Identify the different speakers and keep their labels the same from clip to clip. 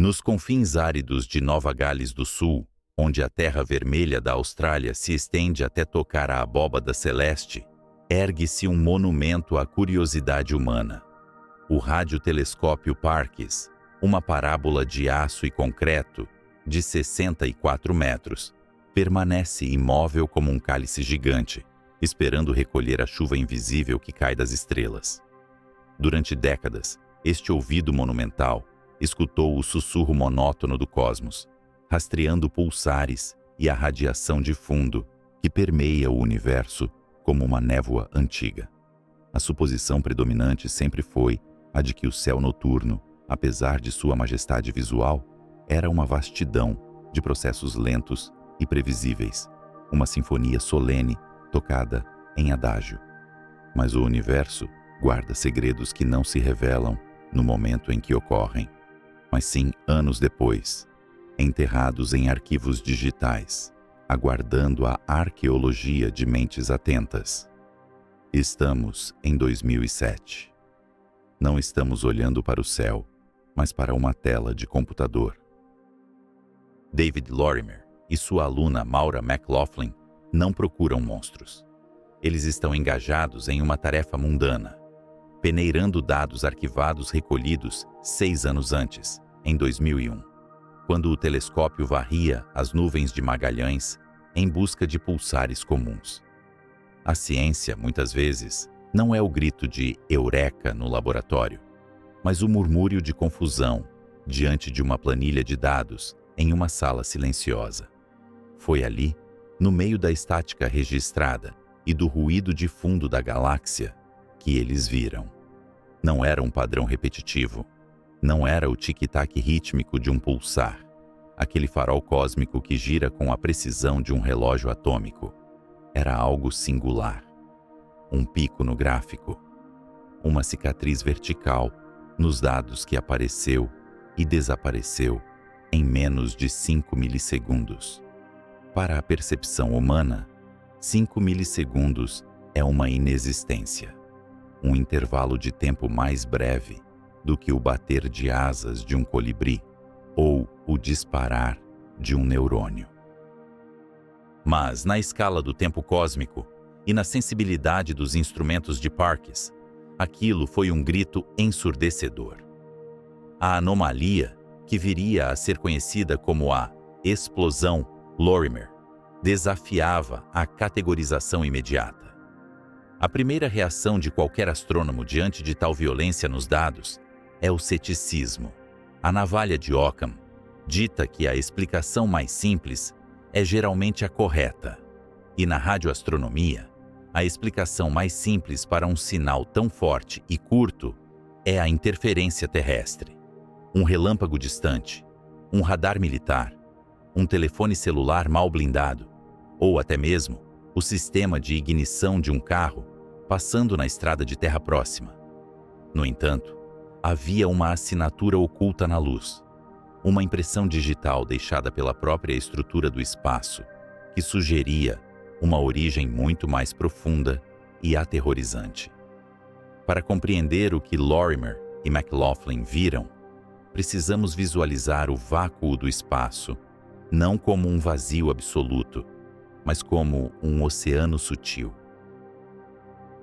Speaker 1: Nos confins áridos de Nova Gales do Sul, onde a terra vermelha da Austrália se estende até tocar a abóbada celeste, ergue-se um monumento à curiosidade humana. O radiotelescópio Parkes, uma parábola de aço e concreto de 64 metros, permanece imóvel como um cálice gigante, esperando recolher a chuva invisível que cai das estrelas. Durante décadas, este ouvido monumental escutou o sussurro monótono do cosmos, rastreando pulsares e a radiação de fundo que permeia o universo como uma névoa antiga. A suposição predominante sempre foi a de que o céu noturno, apesar de sua majestade visual, era uma vastidão de processos lentos e previsíveis, uma sinfonia solene tocada em adágio. Mas o universo guarda segredos que não se revelam no momento em que ocorrem, mas sim anos depois, enterrados em arquivos digitais, aguardando a arqueologia de mentes atentas. Estamos em 2007. Não estamos olhando para o céu, mas para uma tela de computador. David Lorimer e sua aluna Maura McLaughlin não procuram monstros. Eles estão engajados em uma tarefa mundana, peneirando dados arquivados recolhidos 6 anos antes, em 2001, quando o telescópio varria as nuvens de Magalhães em busca de pulsares comuns. A ciência, muitas vezes, não é o grito de eureka no laboratório, mas o murmúrio de confusão diante de uma planilha de dados em uma sala silenciosa. Foi ali, no meio da estática registrada e do ruído de fundo da galáxia, que eles viram. Não era um padrão repetitivo. Não era o tic-tac rítmico de um pulsar, aquele farol cósmico que gira com a precisão de um relógio atômico. Era algo singular. Um pico no gráfico. Uma cicatriz vertical nos dados que apareceu e desapareceu em menos de 5 milissegundos. Para a percepção humana, 5 milissegundos é uma inexistência, um intervalo de tempo mais breve do que o bater de asas de um colibri ou o disparar de um neurônio. Mas, na escala do tempo cósmico e na sensibilidade dos instrumentos de Parkes, aquilo foi um grito ensurdecedor. A anomalia, que viria a ser conhecida como a explosão Lorimer, desafiava a categorização imediata. A primeira reação de qualquer astrônomo diante de tal violência nos dados é o ceticismo. A navalha de Occam dita que a explicação mais simples é geralmente a correta. E na radioastronomia, a explicação mais simples para um sinal tão forte e curto é a interferência terrestre. Um relâmpago distante, um radar militar, um telefone celular mal blindado, ou até mesmo o sistema de ignição de um carro passando na estrada de terra próxima. No entanto, havia uma assinatura oculta na luz, uma impressão digital deixada pela própria estrutura do espaço, que sugeria uma origem muito mais profunda e aterrorizante. Para compreender o que Lorimer e McLaughlin viram, precisamos visualizar o vácuo do espaço, não como um vazio absoluto, mas como um oceano sutil.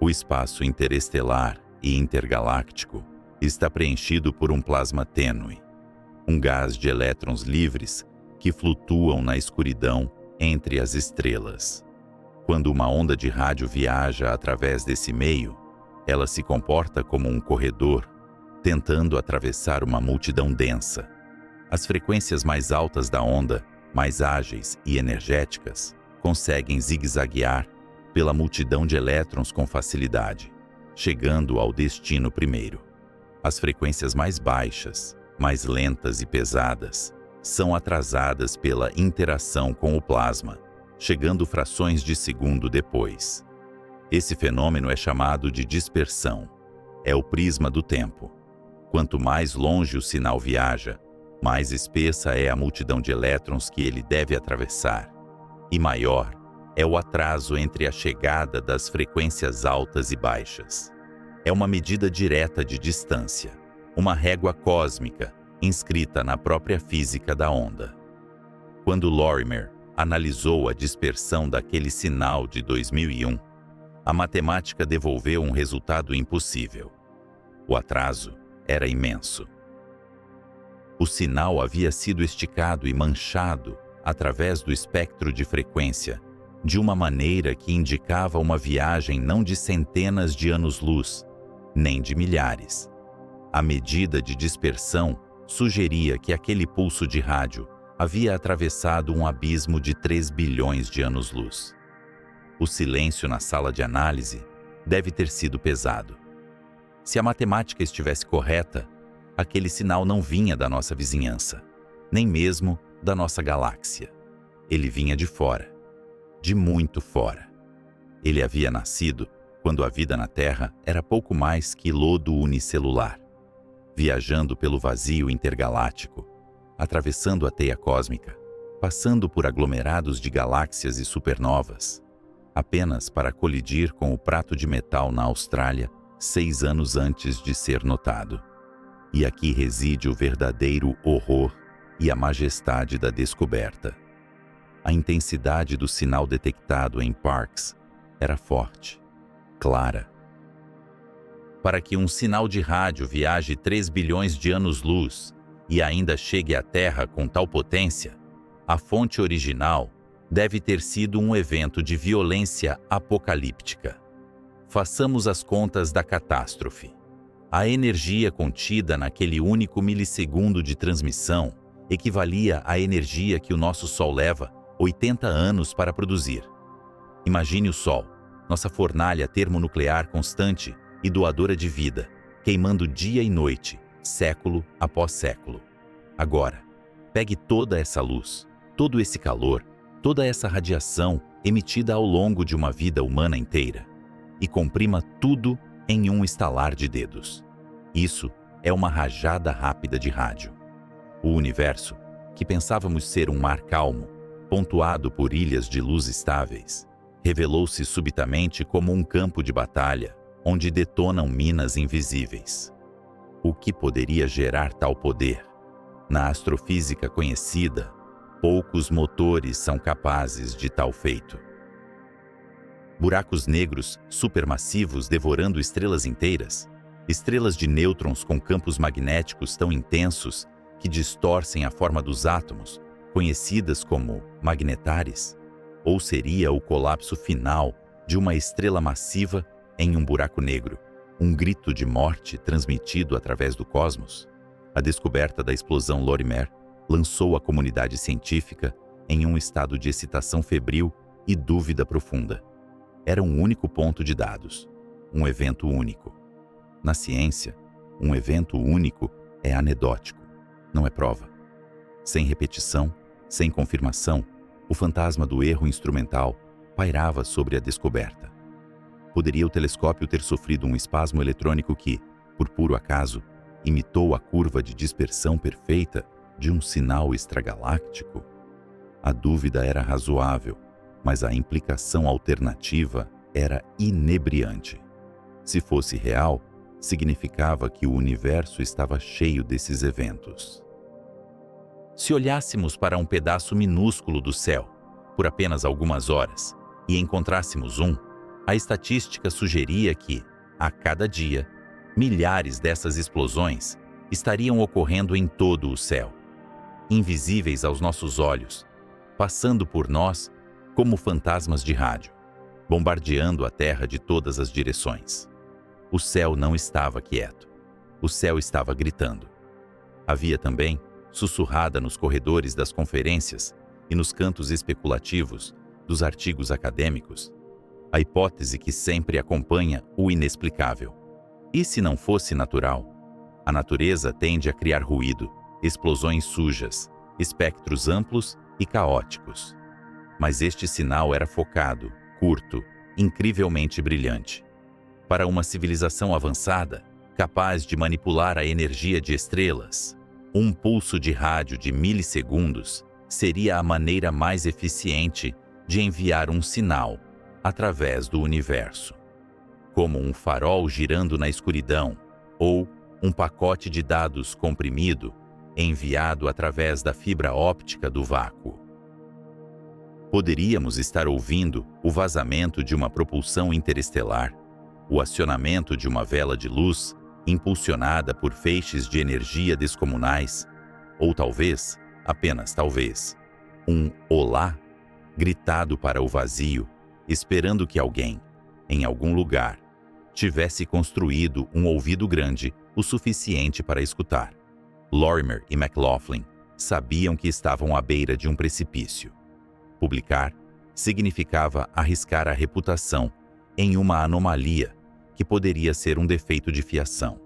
Speaker 1: O espaço interestelar e intergaláctico está preenchido por um plasma tênue, um gás de elétrons livres que flutuam na escuridão entre as estrelas. Quando uma onda de rádio viaja através desse meio, ela se comporta como um corredor, tentando atravessar uma multidão densa. As frequências mais altas da onda, mais ágeis e energéticas, conseguem zigue-zaguear pela multidão de elétrons com facilidade, chegando ao destino primeiro. As frequências mais baixas, mais lentas e pesadas, são atrasadas pela interação com o plasma, chegando frações de segundo depois. Esse fenômeno é chamado de dispersão. É o prisma do tempo. Quanto mais longe o sinal viaja, mais espessa é a multidão de elétrons que ele deve atravessar, e maior é o atraso entre a chegada das frequências altas e baixas. É uma medida direta de distância, uma régua cósmica inscrita na própria física da onda. Quando Lorimer analisou a dispersão daquele sinal de 2001, a matemática devolveu um resultado impossível. O atraso era imenso. O sinal havia sido esticado e manchado através do espectro de frequência, de uma maneira que indicava uma viagem não de centenas de anos-luz, nem de milhares. A medida de dispersão sugeria que aquele pulso de rádio havia atravessado um abismo de 3 bilhões de anos-luz. O silêncio na sala de análise deve ter sido pesado. Se a matemática estivesse correta, aquele sinal não vinha da nossa vizinhança, nem mesmo da nossa galáxia. Ele vinha de fora, de muito fora. Ele havia nascido quando a vida na Terra era pouco mais que lodo unicelular, viajando pelo vazio intergaláctico, atravessando a teia cósmica, passando por aglomerados de galáxias e supernovas, apenas para colidir com o prato de metal na Austrália 6 anos antes de ser notado. E aqui reside o verdadeiro horror e a majestade da descoberta. A intensidade do sinal detectado em Parkes era forte, clara. Para que um sinal de rádio viaje 3 bilhões de anos-luz e ainda chegue à Terra com tal potência, a fonte original deve ter sido um evento de violência apocalíptica. Façamos as contas da catástrofe. A energia contida naquele único milissegundo de transmissão equivalia à energia que o nosso Sol leva 80 anos para produzir. Imagine o Sol, nossa fornalha termonuclear constante e doadora de vida, queimando dia e noite, século após século. Agora, pegue toda essa luz, todo esse calor, toda essa radiação emitida ao longo de uma vida humana inteira e comprima tudo em um estalar de dedos. Isso é uma rajada rápida de rádio. O universo, que pensávamos ser um mar calmo, pontuado por ilhas de luz estáveis, revelou-se subitamente como um campo de batalha, onde detonam minas invisíveis. O que poderia gerar tal poder? Na astrofísica conhecida, poucos motores são capazes de tal feito. Buracos negros supermassivos devorando estrelas inteiras, estrelas de nêutrons com campos magnéticos tão intensos que distorcem a forma dos átomos, conhecidas como magnetares, ou seria o colapso final de uma estrela massiva em um buraco negro, um grito de morte transmitido através do cosmos? A descoberta da explosão Lorimer lançou a comunidade científica em um estado de excitação febril e dúvida profunda. Era um único ponto de dados, um evento único. Na ciência, um evento único é anedótico, não é prova. Sem repetição, sem confirmação, o fantasma do erro instrumental pairava sobre a descoberta. Poderia o telescópio ter sofrido um espasmo eletrônico que, por puro acaso, imitou a curva de dispersão perfeita de um sinal extragaláctico? A dúvida era razoável, mas a implicação alternativa era inebriante. Se fosse real, significava que o universo estava cheio desses eventos. Se olhássemos para um pedaço minúsculo do céu, por apenas algumas horas, e encontrássemos um, a estatística sugeria que, a cada dia, milhares dessas explosões estariam ocorrendo em todo o céu, invisíveis aos nossos olhos, passando por nós como fantasmas de rádio, bombardeando a Terra de todas as direções. O céu não estava quieto. O céu estava gritando. Havia também, sussurrada nos corredores das conferências e nos cantos especulativos dos artigos acadêmicos, a hipótese que sempre acompanha o inexplicável. E se não fosse natural? A natureza tende a criar ruído, explosões sujas, espectros amplos e caóticos. Mas este sinal era focado, curto, incrivelmente brilhante. Para uma civilização avançada, capaz de manipular a energia de estrelas, um pulso de rádio de milissegundos seria a maneira mais eficiente de enviar um sinal através do universo. Como um farol girando na escuridão ou um pacote de dados comprimido, enviado através da fibra óptica do vácuo. Poderíamos estar ouvindo o vazamento de uma propulsão interestelar, o acionamento de uma vela de luz impulsionada por feixes de energia descomunais, ou talvez, apenas talvez, um olá gritado para o vazio, esperando que alguém, em algum lugar, tivesse construído um ouvido grande o suficiente para escutar. Lorimer e McLaughlin sabiam que estavam à beira de um precipício. Publicar significava arriscar a reputação em uma anomalia que poderia ser um defeito de fiação.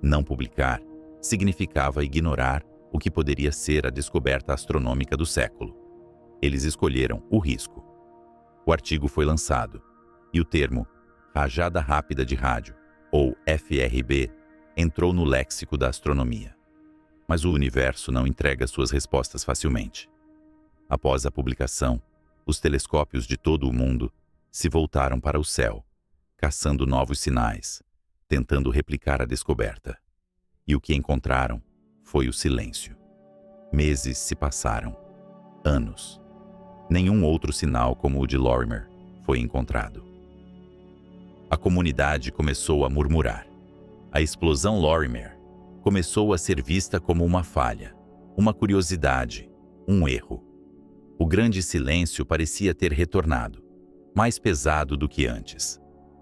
Speaker 1: Não publicar significava ignorar o que poderia ser a descoberta astronômica do século. Eles escolheram o risco. O artigo foi lançado, e o termo rajada rápida de rádio, ou FRB, entrou no léxico da astronomia. Mas o universo não entrega suas respostas facilmente. Após a publicação, os telescópios de todo o mundo se voltaram para o céu, caçando novos sinais, tentando replicar a descoberta. E o que encontraram foi o silêncio. Meses se passaram. Anos. Nenhum outro sinal como o de Lorimer foi encontrado. A comunidade começou a murmurar. A explosão Lorimer começou a ser vista como uma falha, uma curiosidade, um erro. O grande silêncio parecia ter retornado, mais pesado do que antes,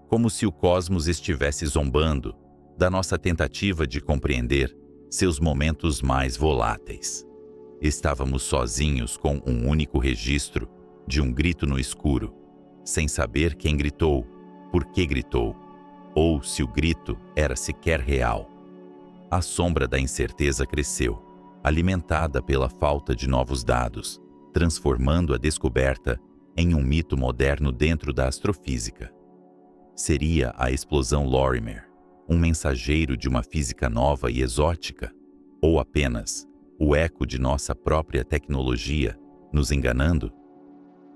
Speaker 1: como se o cosmos estivesse zombando da nossa tentativa de compreender seus momentos mais voláteis. Estávamos sozinhos com um único registro de um grito no escuro, sem saber quem gritou, por que gritou, ou se o grito era sequer real. A sombra da incerteza cresceu, alimentada pela falta de novos dados, transformando a descoberta em um mito moderno dentro da astrofísica. Seria a explosão Lorimer um mensageiro de uma física nova e exótica, ou apenas o eco de nossa própria tecnologia nos enganando?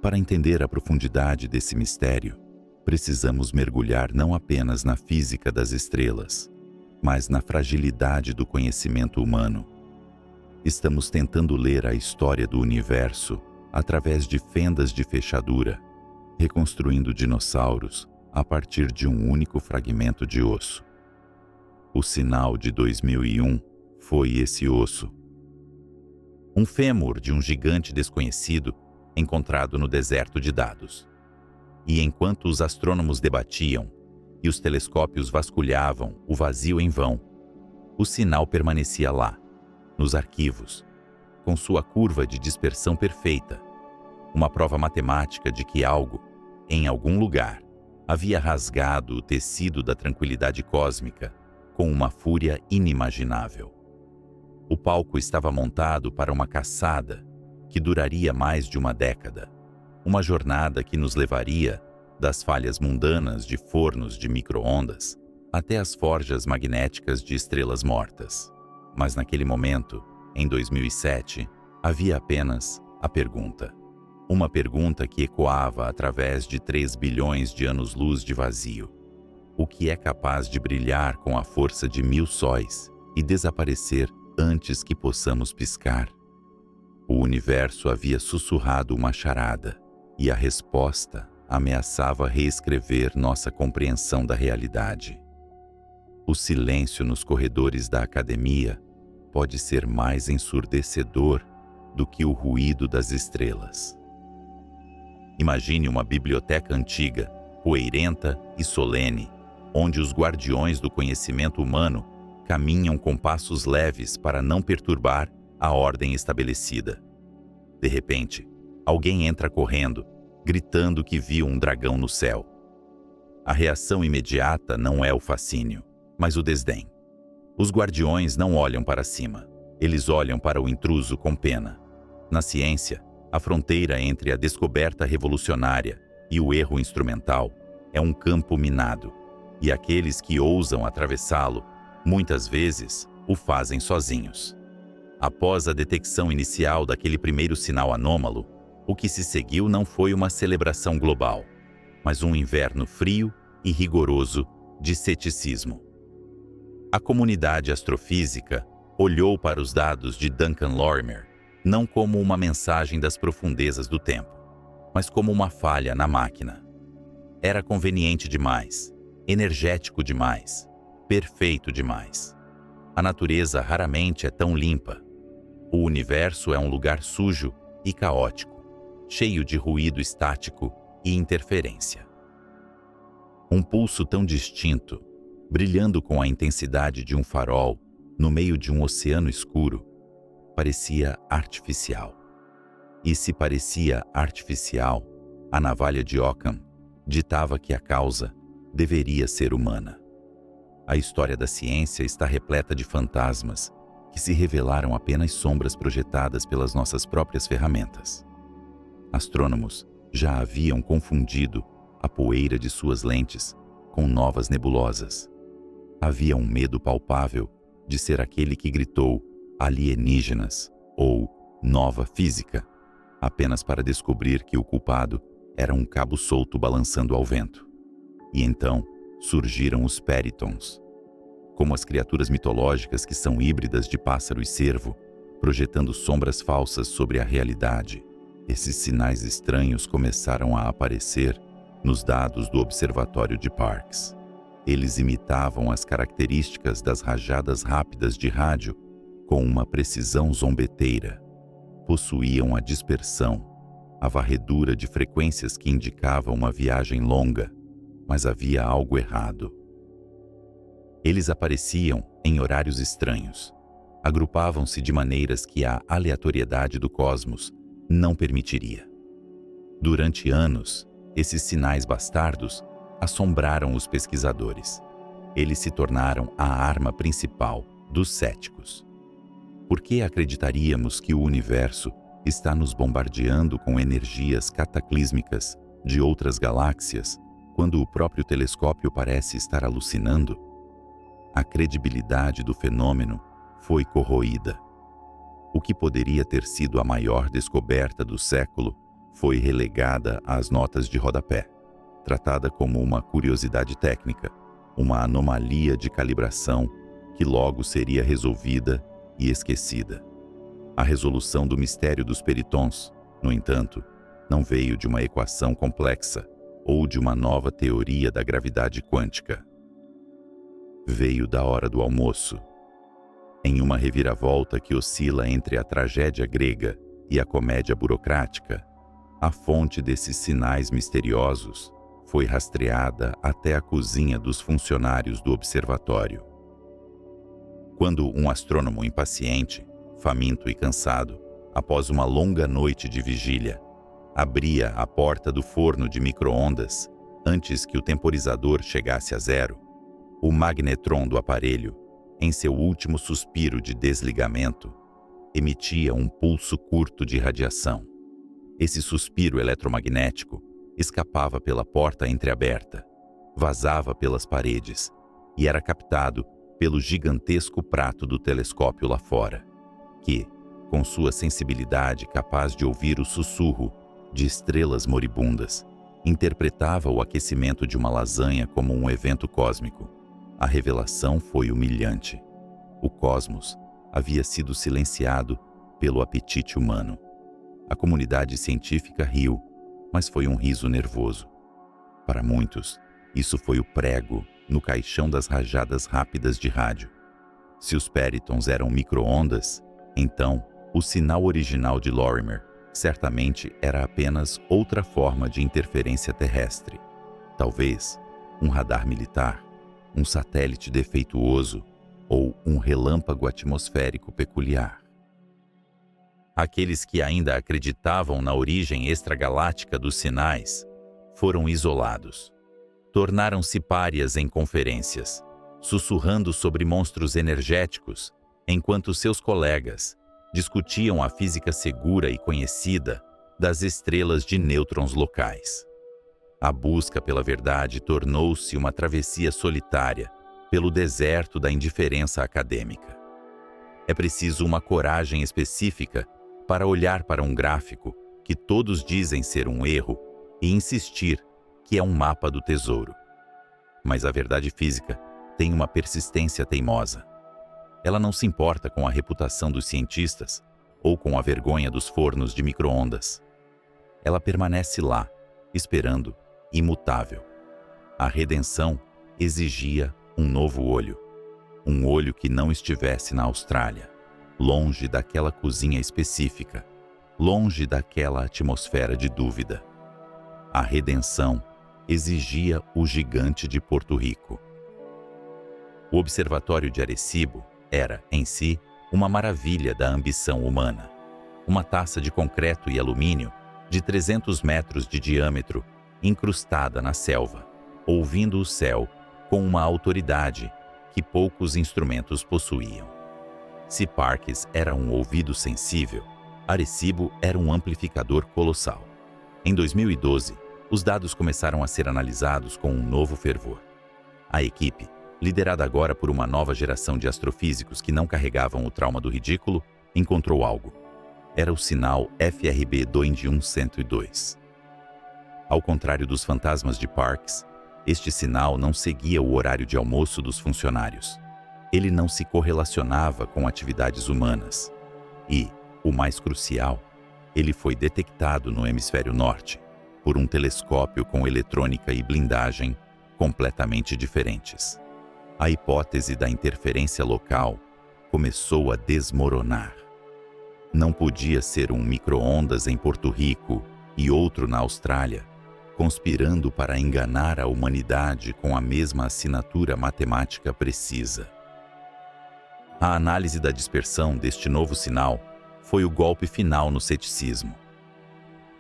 Speaker 1: Para entender a profundidade desse mistério, precisamos mergulhar não apenas na física das estrelas, mas na fragilidade do conhecimento humano. Estamos tentando ler a história do universo através de fendas de fechadura, reconstruindo dinossauros a partir de um único fragmento de osso. O sinal de 2001 foi esse osso. Um fêmur de um gigante desconhecido encontrado no deserto de dados. E enquanto os astrônomos debatiam e os telescópios vasculhavam o vazio em vão, o sinal permanecia lá, nos arquivos, com sua curva de dispersão perfeita, uma prova matemática de que algo, em algum lugar, havia rasgado o tecido da tranquilidade cósmica com uma fúria inimaginável. O palco estava montado para uma caçada que duraria mais de uma década, uma jornada que nos levaria das falhas mundanas de fornos de micro-ondas até as forjas magnéticas de estrelas mortas. Mas naquele momento, em 2007, havia apenas a pergunta. Uma pergunta que ecoava através de 3 bilhões de anos-luz de vazio. O que é capaz de brilhar com a força de 1000 sóis e desaparecer antes que possamos piscar? O universo havia sussurrado uma charada, e a resposta ameaçava reescrever nossa compreensão da realidade. O silêncio nos corredores da academia pode ser mais ensurdecedor do que o ruído das estrelas. Imagine uma biblioteca antiga, poeirenta e solene, onde os guardiões do conhecimento humano caminham com passos leves para não perturbar a ordem estabelecida. De repente, alguém entra correndo, gritando que viu um dragão no céu. A reação imediata não é o fascínio, mas o desdém. Os guardiões não olham para cima, eles olham para o intruso com pena. Na ciência, a fronteira entre a descoberta revolucionária e o erro instrumental é um campo minado, e aqueles que ousam atravessá-lo, muitas vezes, o fazem sozinhos. Após a detecção inicial daquele primeiro sinal anômalo, o que se seguiu não foi uma celebração global, mas um inverno frio e rigoroso de ceticismo. A comunidade astrofísica Olhou para os dados de Duncan Lorimer não como uma mensagem das profundezas do tempo, mas como uma falha na máquina. Era conveniente demais, energético demais, perfeito demais. A natureza raramente é tão limpa. O universo é um lugar sujo e caótico, cheio de ruído estático e interferência. Um pulso tão distinto, brilhando com a intensidade de um farol no meio de um oceano escuro, parecia artificial. E se parecia artificial, a navalha de Occam ditava que a causa deveria ser humana. A história da ciência está repleta de fantasmas que se revelaram apenas sombras projetadas pelas nossas próprias ferramentas. Astrônomos já haviam confundido a poeira de suas lentes com novas nebulosas. Havia um medo palpável de ser aquele que gritou alienígenas ou nova física, apenas para descobrir que o culpado era um cabo solto balançando ao vento. E então surgiram os Peritons, como as criaturas mitológicas que são híbridas de pássaro e cervo, projetando sombras falsas sobre a realidade. Esses sinais estranhos começaram a aparecer nos dados do Observatório de Parkes. Eles imitavam as características das rajadas rápidas de rádio com uma precisão zombeteira. Possuíam a dispersão, a varredura de frequências que indicava uma viagem longa, mas havia algo errado. Eles apareciam em horários estranhos. Agrupavam-se de maneiras que a aleatoriedade do cosmos não permitiria. Durante anos, esses sinais bastardos assombraram os pesquisadores. Eles se tornaram a arma principal dos céticos. Por que acreditaríamos que o universo está nos bombardeando com energias cataclísmicas de outras galáxias, quando o próprio telescópio parece estar alucinando? A credibilidade do fenômeno foi corroída. O que poderia ter sido a maior descoberta do século foi relegada às notas de rodapé, tratada como uma curiosidade técnica, uma anomalia de calibração que logo seria resolvida e esquecida. A resolução do mistério dos peritons, no entanto, não veio de uma equação complexa ou de uma nova teoria da gravidade quântica. Veio da hora do almoço. Em uma reviravolta que oscila entre a tragédia grega e a comédia burocrática, a fonte desses sinais misteriosos foi rastreada até a cozinha dos funcionários do observatório. Quando um astrônomo impaciente, faminto e cansado, após uma longa noite de vigília, abria a porta do forno de micro-ondas antes que o temporizador chegasse a zero, o magnetron do aparelho, em seu último suspiro de desligamento, emitia um pulso curto de radiação. Esse suspiro eletromagnético escapava pela porta entreaberta, vazava pelas paredes e era captado pelo gigantesco prato do telescópio lá fora, que, com sua sensibilidade capaz de ouvir o sussurro de estrelas moribundas, interpretava o aquecimento de uma lasanha como um evento cósmico. A revelação foi humilhante. O cosmos havia sido silenciado pelo apetite humano. A comunidade científica riu, mas foi um riso nervoso. Para muitos, isso foi o prego no caixão das rajadas rápidas de rádio. Se os Peritons eram micro-ondas, então o sinal original de Lorimer certamente era apenas outra forma de interferência terrestre. Talvez um radar militar, um satélite defeituoso ou um relâmpago atmosférico peculiar. Aqueles que ainda acreditavam na origem extragaláctica dos sinais foram isolados. Tornaram-se párias em conferências, sussurrando sobre monstros energéticos, enquanto seus colegas discutiam a física segura e conhecida das estrelas de nêutrons locais. A busca pela verdade tornou-se uma travessia solitária pelo deserto da indiferença acadêmica. É preciso uma coragem específica para olhar para um gráfico que todos dizem ser um erro e insistir que é um mapa do tesouro. Mas a verdade física tem uma persistência teimosa. Ela não se importa com a reputação dos cientistas ou com a vergonha dos fornos de micro-ondas. Ela permanece lá, esperando, imutável. A redenção exigia um novo olho. Um olho que não estivesse na Austrália, longe daquela cozinha específica, longe daquela atmosfera de dúvida. A redenção exigia o gigante de Porto Rico. O Observatório de Arecibo era, em si, uma maravilha da ambição humana. Uma taça de concreto e alumínio de 300 metros de diâmetro, incrustada na selva, ouvindo o céu com uma autoridade que poucos instrumentos possuíam. Se Parkes era um ouvido sensível, Arecibo era um amplificador colossal. Em 2012, os dados começaram a ser analisados com um novo fervor. A equipe, liderada agora por uma nova geração de astrofísicos que não carregavam o trauma do ridículo, encontrou algo. Era o sinal FRB 21102. Ao contrário dos fantasmas de Parkes, este sinal não seguia o horário de almoço dos funcionários. Ele não se correlacionava com atividades humanas. E, o mais crucial, ele foi detectado no hemisfério norte, por um telescópio com eletrônica e blindagem completamente diferentes. A hipótese da interferência local começou a desmoronar. Não podia ser um micro-ondas em Porto Rico e outro na Austrália, conspirando para enganar a humanidade com a mesma assinatura matemática precisa. A análise da dispersão deste novo sinal foi o golpe final no ceticismo.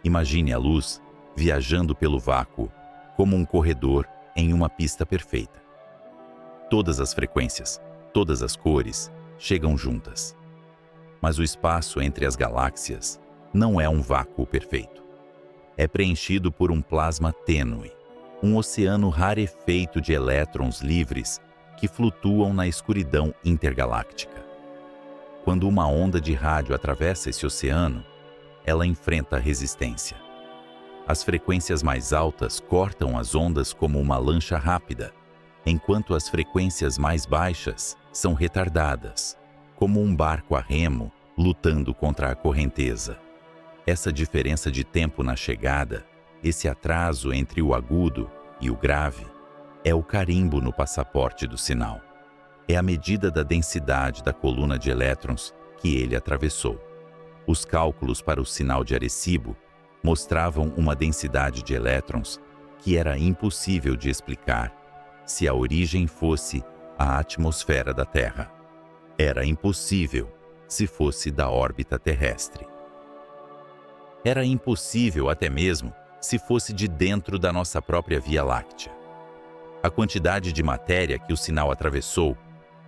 Speaker 1: Imagine a luz viajando pelo vácuo, como um corredor em uma pista perfeita. Todas as frequências, todas as cores, chegam juntas. Mas o espaço entre as galáxias não é um vácuo perfeito. É preenchido por um plasma tênue, um oceano rarefeito de elétrons livres que flutuam na escuridão intergaláctica. Quando uma onda de rádio atravessa esse oceano, ela enfrenta resistência. As frequências mais altas cortam as ondas como uma lancha rápida, enquanto as frequências mais baixas são retardadas, como um barco a remo lutando contra a correnteza. Essa diferença de tempo na chegada, esse atraso entre o agudo e o grave, é o carimbo no passaporte do sinal. É a medida da densidade da coluna de elétrons que ele atravessou. Os cálculos para o sinal de Arecibo mostravam uma densidade de elétrons que era impossível de explicar se a origem fosse a atmosfera da Terra. Era impossível se fosse da órbita terrestre. Era impossível até mesmo se fosse de dentro da nossa própria Via Láctea. A quantidade de matéria que o sinal atravessou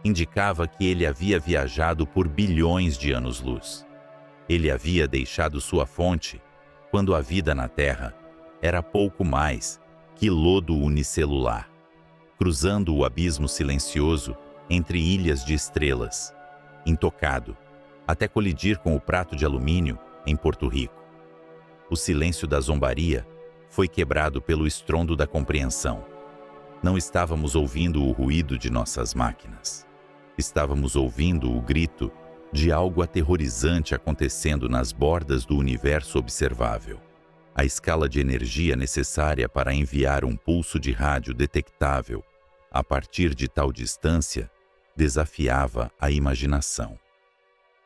Speaker 1: indicava que ele havia viajado por bilhões de anos-luz. Ele havia deixado sua fonte quando a vida na Terra era pouco mais que lodo unicelular, cruzando o abismo silencioso entre ilhas de estrelas, intocado, até colidir com o prato de alumínio em Porto Rico. O silêncio da zombaria foi quebrado pelo estrondo da compreensão. Não estávamos ouvindo o ruído de nossas máquinas. Estávamos ouvindo o grito de algo aterrorizante acontecendo nas bordas do universo observável. A escala de energia necessária para enviar um pulso de rádio detectável a partir de tal distância desafiava a imaginação.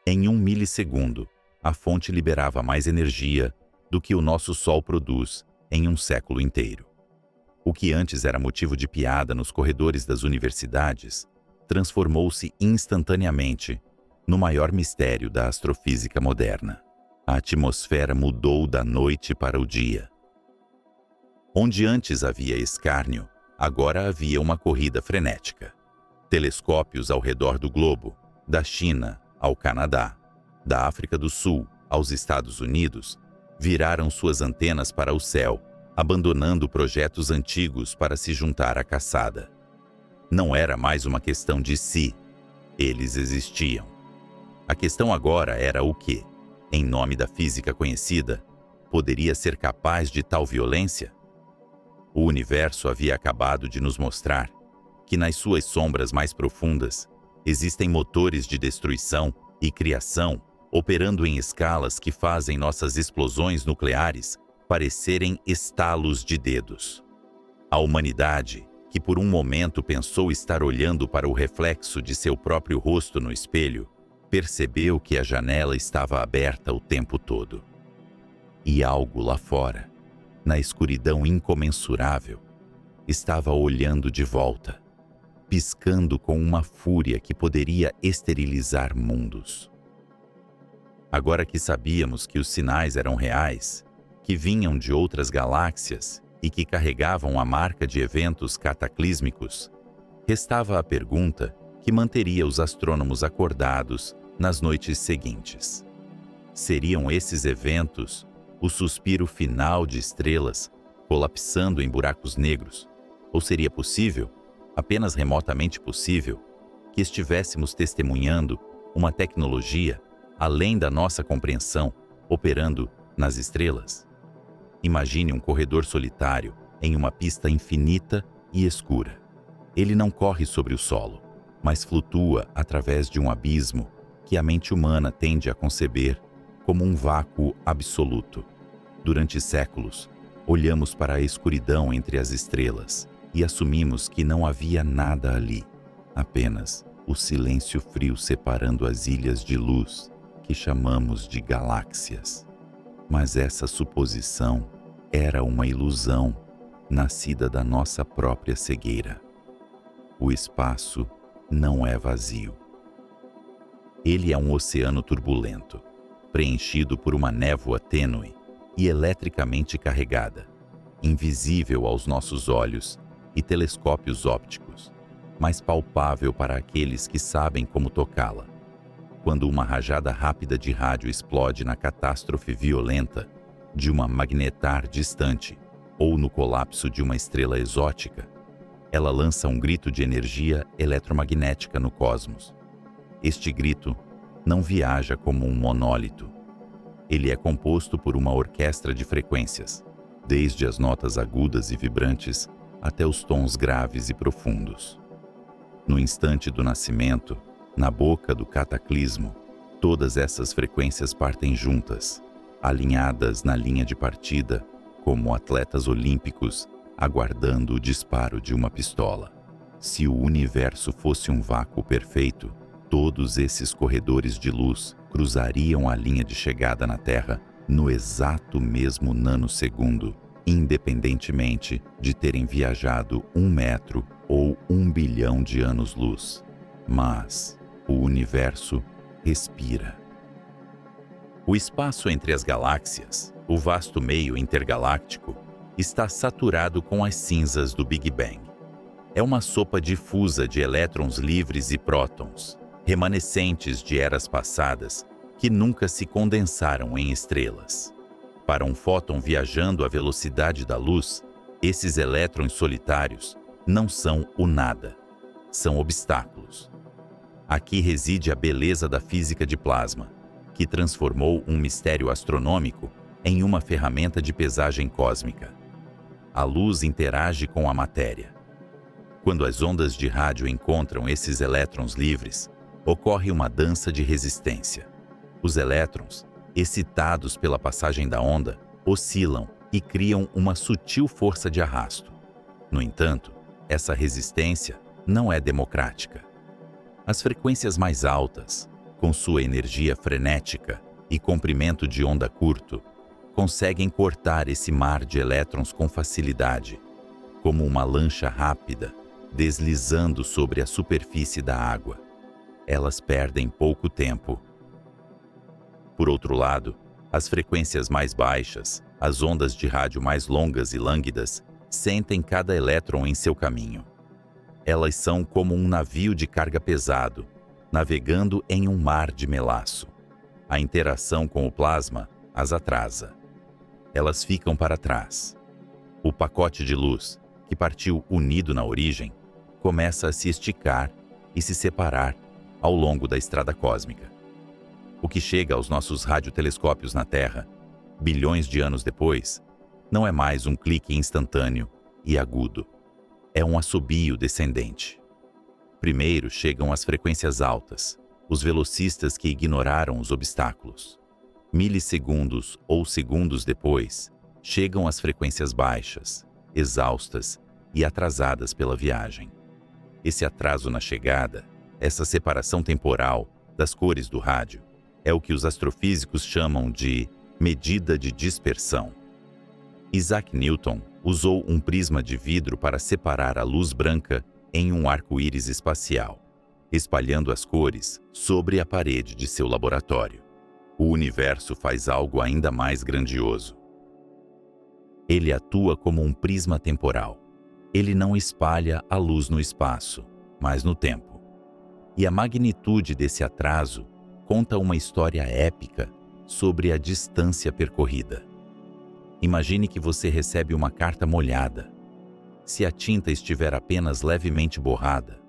Speaker 1: Em 1 milissegundo, a fonte liberava mais energia do que o nosso Sol produz em um século inteiro. O que antes era motivo de piada nos corredores das universidades transformou-se instantaneamente no maior mistério da astrofísica moderna. A atmosfera mudou da noite para o dia. Onde antes havia escárnio, agora havia uma corrida frenética. Telescópios ao redor do globo, da China ao Canadá, da África do Sul aos Estados Unidos, viraram suas antenas para o céu, abandonando projetos antigos para se juntar à caçada. Não era mais uma questão de se, eles existiam. A questão agora era o que, em nome da física conhecida, poderia ser capaz de tal violência? O universo havia acabado de nos mostrar que nas suas sombras mais profundas Existem motores de destruição e criação operando em escalas que fazem nossas explosões nucleares parecerem estalos de dedos. A humanidade, que por um momento pensou estar olhando para o reflexo de seu próprio rosto no espelho, percebeu que a janela estava aberta o tempo todo. E algo lá fora, na escuridão incomensurável, estava olhando de volta, piscando com uma fúria que poderia esterilizar mundos. Agora que sabíamos que os sinais eram reais, que vinham de outras galáxias e que carregavam a marca de eventos cataclísmicos, restava a pergunta que manteria os astrônomos acordados nas noites seguintes. Seriam esses eventos o suspiro final de estrelas colapsando em buracos negros? Ou seria possível, apenas remotamente possível, que estivéssemos testemunhando uma tecnologia além da nossa compreensão operando nas estrelas? Imagine um corredor solitário em uma pista infinita e escura. Ele não corre sobre o solo, mas flutua através de um abismo que a mente humana tende a conceber como um vácuo absoluto. Durante séculos, olhamos para a escuridão entre as estrelas e assumimos que não havia nada ali, apenas o silêncio frio separando as ilhas de luz que chamamos de galáxias. Mas essa suposição era uma ilusão nascida da nossa própria cegueira. O espaço não é vazio. Ele é um oceano turbulento, preenchido por uma névoa tênue e eletricamente carregada, invisível aos nossos olhos e telescópios ópticos, mas palpável para aqueles que sabem como tocá-la. Quando uma rajada rápida de rádio explode na catástrofe violenta de uma magnetar distante ou no colapso de uma estrela exótica, ela lança um grito de energia eletromagnética no cosmos. Este grito não viaja como um monólito. Ele é composto por uma orquestra de frequências, desde as notas agudas e vibrantes até os tons graves e profundos. No instante do nascimento, na boca do cataclismo, todas essas frequências partem juntas, alinhadas na linha de partida, como atletas olímpicos aguardando o disparo de uma pistola. Se o universo fosse um vácuo perfeito, todos esses corredores de luz cruzariam a linha de chegada na Terra no exato mesmo nanosegundo, independentemente de terem viajado 1 metro ou 1 bilhão de anos-luz. Mas o universo respira. O espaço entre as galáxias, o vasto meio intergaláctico, está saturado com as cinzas do Big Bang. É uma sopa difusa de elétrons livres e prótons, remanescentes de eras passadas que nunca se condensaram em estrelas. Para um fóton viajando à velocidade da luz, esses elétrons solitários não são o nada, são obstáculos. Aqui reside a beleza da física de plasma, que transformou um mistério astronômico em uma ferramenta de pesagem cósmica. A luz interage com a matéria. Quando as ondas de rádio encontram esses elétrons livres, ocorre uma dança de resistência. Os elétrons, excitados pela passagem da onda, oscilam e criam uma sutil força de arrasto. No entanto, essa resistência não é democrática. As frequências mais altas, com sua energia frenética e comprimento de onda curto, conseguem cortar esse mar de elétrons com facilidade, como uma lancha rápida deslizando sobre a superfície da água. Elas perdem pouco tempo. Por outro lado, as frequências mais baixas, as ondas de rádio mais longas e lânguidas, sentem cada elétron em seu caminho. Elas são como um navio de carga pesado, navegando em um mar de melaço. A interação com o plasma as atrasa. Elas ficam para trás. O pacote de luz, que partiu unido na origem, começa a se esticar e se separar ao longo da estrada cósmica. O que chega aos nossos radiotelescópios na Terra, bilhões de anos depois, não é mais um clique instantâneo e agudo. É um assobio descendente. Primeiro chegam as frequências altas, os velocistas que ignoraram os obstáculos. Milissegundos ou segundos depois, chegam as frequências baixas, exaustas e atrasadas pela viagem. Esse atraso na chegada, essa separação temporal das cores do rádio, é o que os astrofísicos chamam de medida de dispersão. Isaac Newton usou um prisma de vidro para separar a luz branca em um arco-íris espacial, espalhando as cores sobre a parede de seu laboratório. O universo faz algo ainda mais grandioso. Ele atua como um prisma temporal. Ele não espalha a luz no espaço, mas no tempo. E a magnitude desse atraso conta uma história épica sobre a distância percorrida. Imagine que você recebe uma carta molhada. Se a tinta estiver apenas levemente borrada,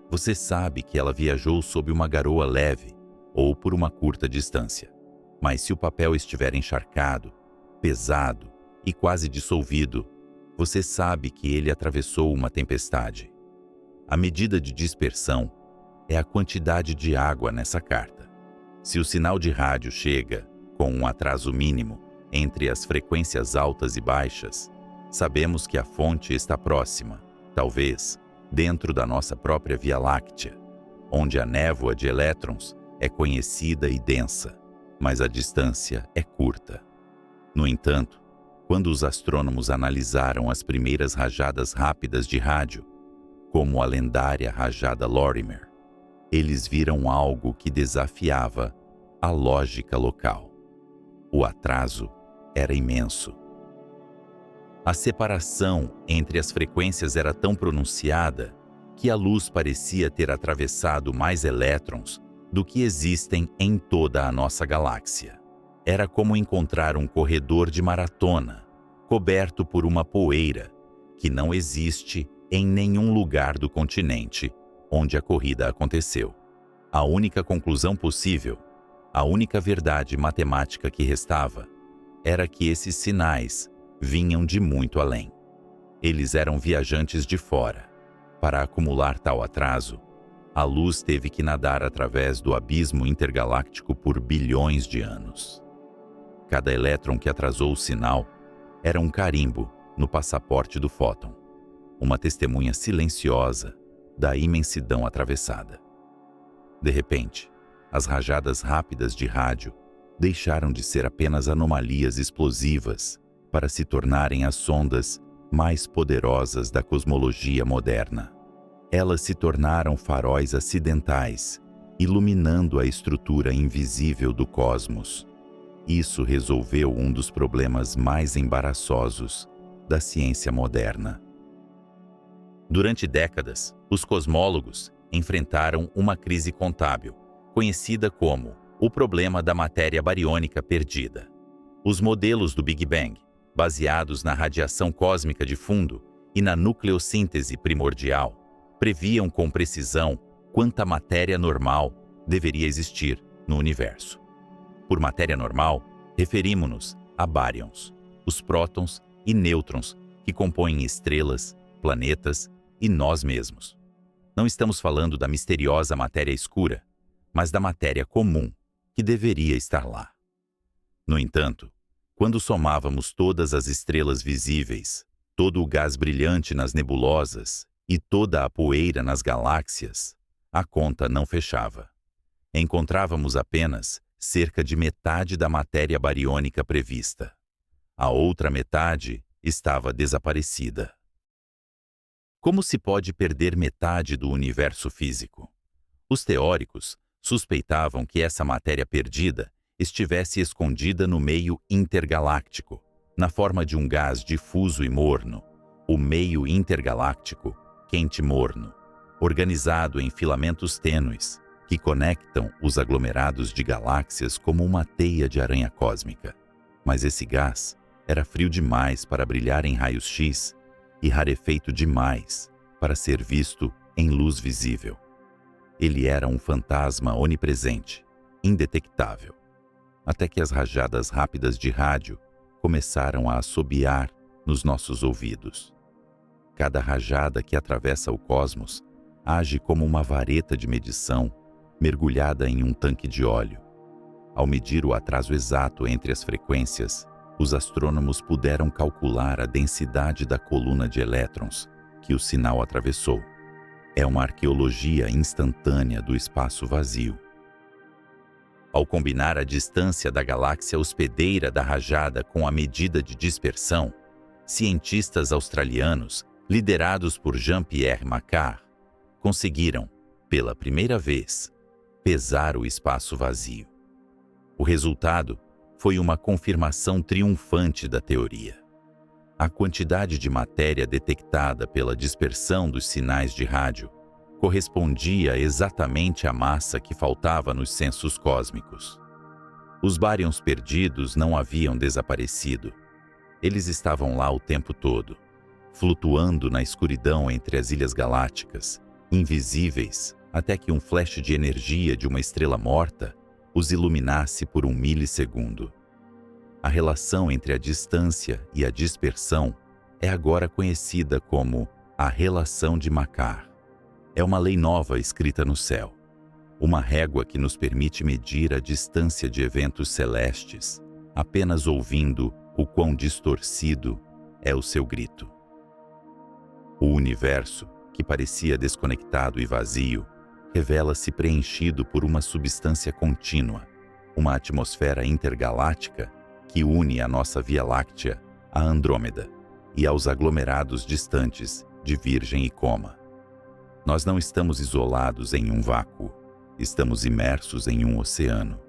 Speaker 1: você sabe que ela viajou sob uma garoa leve ou por uma curta distância. Mas se o papel estiver encharcado, pesado e quase dissolvido, você sabe que ele atravessou uma tempestade. A medida de dispersão é a quantidade de água nessa carta. Se o sinal de rádio chega com um atraso mínimo entre as frequências altas e baixas, sabemos que a fonte está próxima, talvez dentro da nossa própria Via Láctea, onde a névoa de elétrons é conhecida e densa, mas a distância é curta. No entanto, quando os astrônomos analisaram as primeiras rajadas rápidas de rádio, como a lendária rajada Lorimer, eles viram algo que desafiava a lógica local. O atraso era imenso. A separação entre as frequências era tão pronunciada que a luz parecia ter atravessado mais elétrons do que existem em toda a nossa galáxia. Era como encontrar um corredor de maratona, coberto por uma poeira, que não existe em nenhum lugar do continente onde a corrida aconteceu. A única conclusão possível, a única verdade matemática que restava, era que esses sinais vinham de muito além. Eles eram viajantes de fora. Para acumular tal atraso, a luz teve que nadar através do abismo intergaláctico por bilhões de anos. Cada elétron que atrasou o sinal era um carimbo no passaporte do fóton, uma testemunha silenciosa da imensidão atravessada. De repente, as rajadas rápidas de rádio deixaram de ser apenas anomalias explosivas para se tornarem as sondas mais poderosas da cosmologia moderna. Elas se tornaram faróis acidentais, iluminando a estrutura invisível do cosmos. Isso resolveu um dos problemas mais embaraçosos da ciência moderna. Durante décadas, os cosmólogos enfrentaram uma crise contábil, conhecida como o problema da matéria bariônica perdida. Os modelos do Big Bang, baseados na radiação cósmica de fundo e na nucleossíntese primordial, previam com precisão quanta matéria normal deveria existir no universo. Por matéria normal, referimos-nos a baryons, os prótons e nêutrons que compõem estrelas, planetas e nós mesmos. Não estamos falando da misteriosa matéria escura, mas da matéria comum que deveria estar lá. No entanto, quando somávamos todas as estrelas visíveis, todo o gás brilhante nas nebulosas e toda a poeira nas galáxias, a conta não fechava. Encontrávamos apenas cerca de metade da matéria bariônica prevista. A outra metade estava desaparecida. Como se pode perder metade do universo físico? Os teóricos suspeitavam que essa matéria perdida estivesse escondida no meio intergaláctico, na forma de um gás difuso e morno, o meio intergaláctico quente-morno, organizado em filamentos tênues que conectam os aglomerados de galáxias como uma teia de aranha cósmica. Mas esse gás era frio demais para brilhar em raios-x e rarefeito demais para ser visto em luz visível. Ele era um fantasma onipresente, indetectável, até que as rajadas rápidas de rádio começaram a assobiar nos nossos ouvidos. Cada rajada que atravessa o cosmos age como uma vareta de medição mergulhada em um tanque de óleo. Ao medir o atraso exato entre as frequências, os astrônomos puderam calcular a densidade da coluna de elétrons que o sinal atravessou. É uma arqueologia instantânea do espaço vazio. Ao combinar a distância da galáxia hospedeira da rajada com a medida de dispersão, cientistas australianos, liderados por Jean-Pierre Macquart, conseguiram, pela primeira vez, pesar o espaço vazio. O resultado foi uma confirmação triunfante da teoria. A quantidade de matéria detectada pela dispersão dos sinais de rádio correspondia exatamente à massa que faltava nos censos cósmicos. Os bárions perdidos não haviam desaparecido. Eles estavam lá o tempo todo, flutuando na escuridão entre as ilhas galácticas, invisíveis, até que um flash de energia de uma estrela morta os iluminasse por 1 milissegundo. A relação entre a distância e a dispersão é agora conhecida como a relação de Macquart. É uma lei nova escrita no céu, uma régua que nos permite medir a distância de eventos celestes, apenas ouvindo o quão distorcido é o seu grito. O universo, que parecia desconectado e vazio, revela-se preenchido por uma substância contínua, uma atmosfera intergaláctica que une a nossa Via Láctea a Andrômeda e aos aglomerados distantes de Virgem e Coma. Nós não estamos isolados em um vácuo, estamos imersos em um oceano.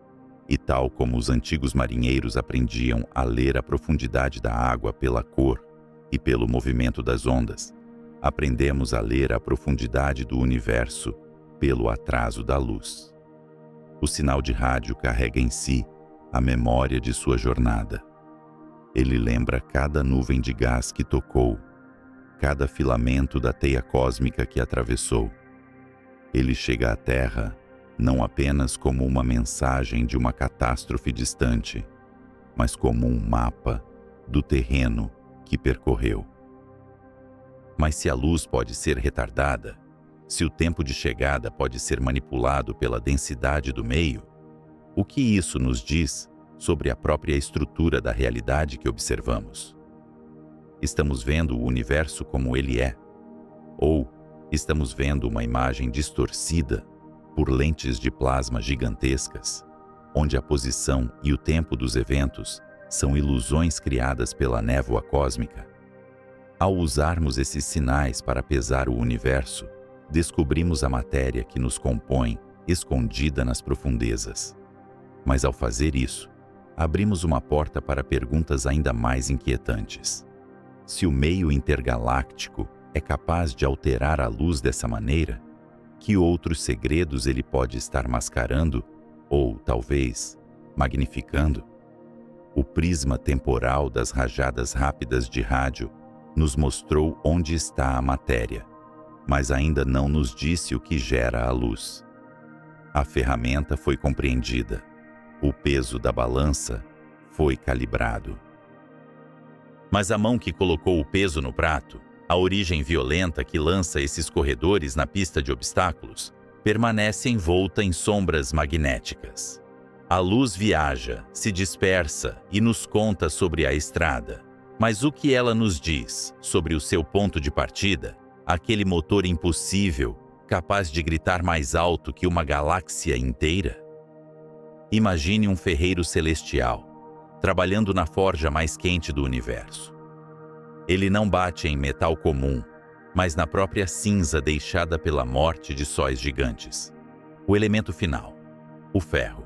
Speaker 1: E tal como os antigos marinheiros aprendiam a ler a profundidade da água pela cor e pelo movimento das ondas, aprendemos a ler a profundidade do universo pelo atraso da luz. O sinal de rádio carrega em si a memória de sua jornada. Ele lembra cada nuvem de gás que tocou, cada filamento da teia cósmica que atravessou. Ele chega à Terra não apenas como uma mensagem de uma catástrofe distante, mas como um mapa do terreno que percorreu. Mas se a luz pode ser retardada, se o tempo de chegada pode ser manipulado pela densidade do meio, o que isso nos diz sobre a própria estrutura da realidade que observamos? Estamos vendo o universo como ele é? Ou estamos vendo uma imagem distorcida por lentes de plasma gigantescas, onde a posição e o tempo dos eventos são ilusões criadas pela névoa cósmica? Ao usarmos esses sinais para pesar o universo, descobrimos a matéria que nos compõe escondida nas profundezas. Mas ao fazer isso, abrimos uma porta para perguntas ainda mais inquietantes. Se o meio intergaláctico é capaz de alterar a luz dessa maneira, que outros segredos ele pode estar mascarando ou, talvez, magnificando? O prisma temporal das rajadas rápidas de rádio nos mostrou onde está a matéria, mas ainda não nos disse o que gera a luz. A ferramenta foi compreendida. O peso da balança foi calibrado. Mas a mão que colocou o peso no prato, a origem violenta que lança esses corredores na pista de obstáculos, permanece envolta em sombras magnéticas. A luz viaja, se dispersa e nos conta sobre a estrada. Mas o que ela nos diz sobre o seu ponto de partida, aquele motor impossível, capaz de gritar mais alto que uma galáxia inteira? Imagine um ferreiro celestial, trabalhando na forja mais quente do universo. Ele não bate em metal comum, mas na própria cinza deixada pela morte de sóis gigantes. O elemento final, o ferro.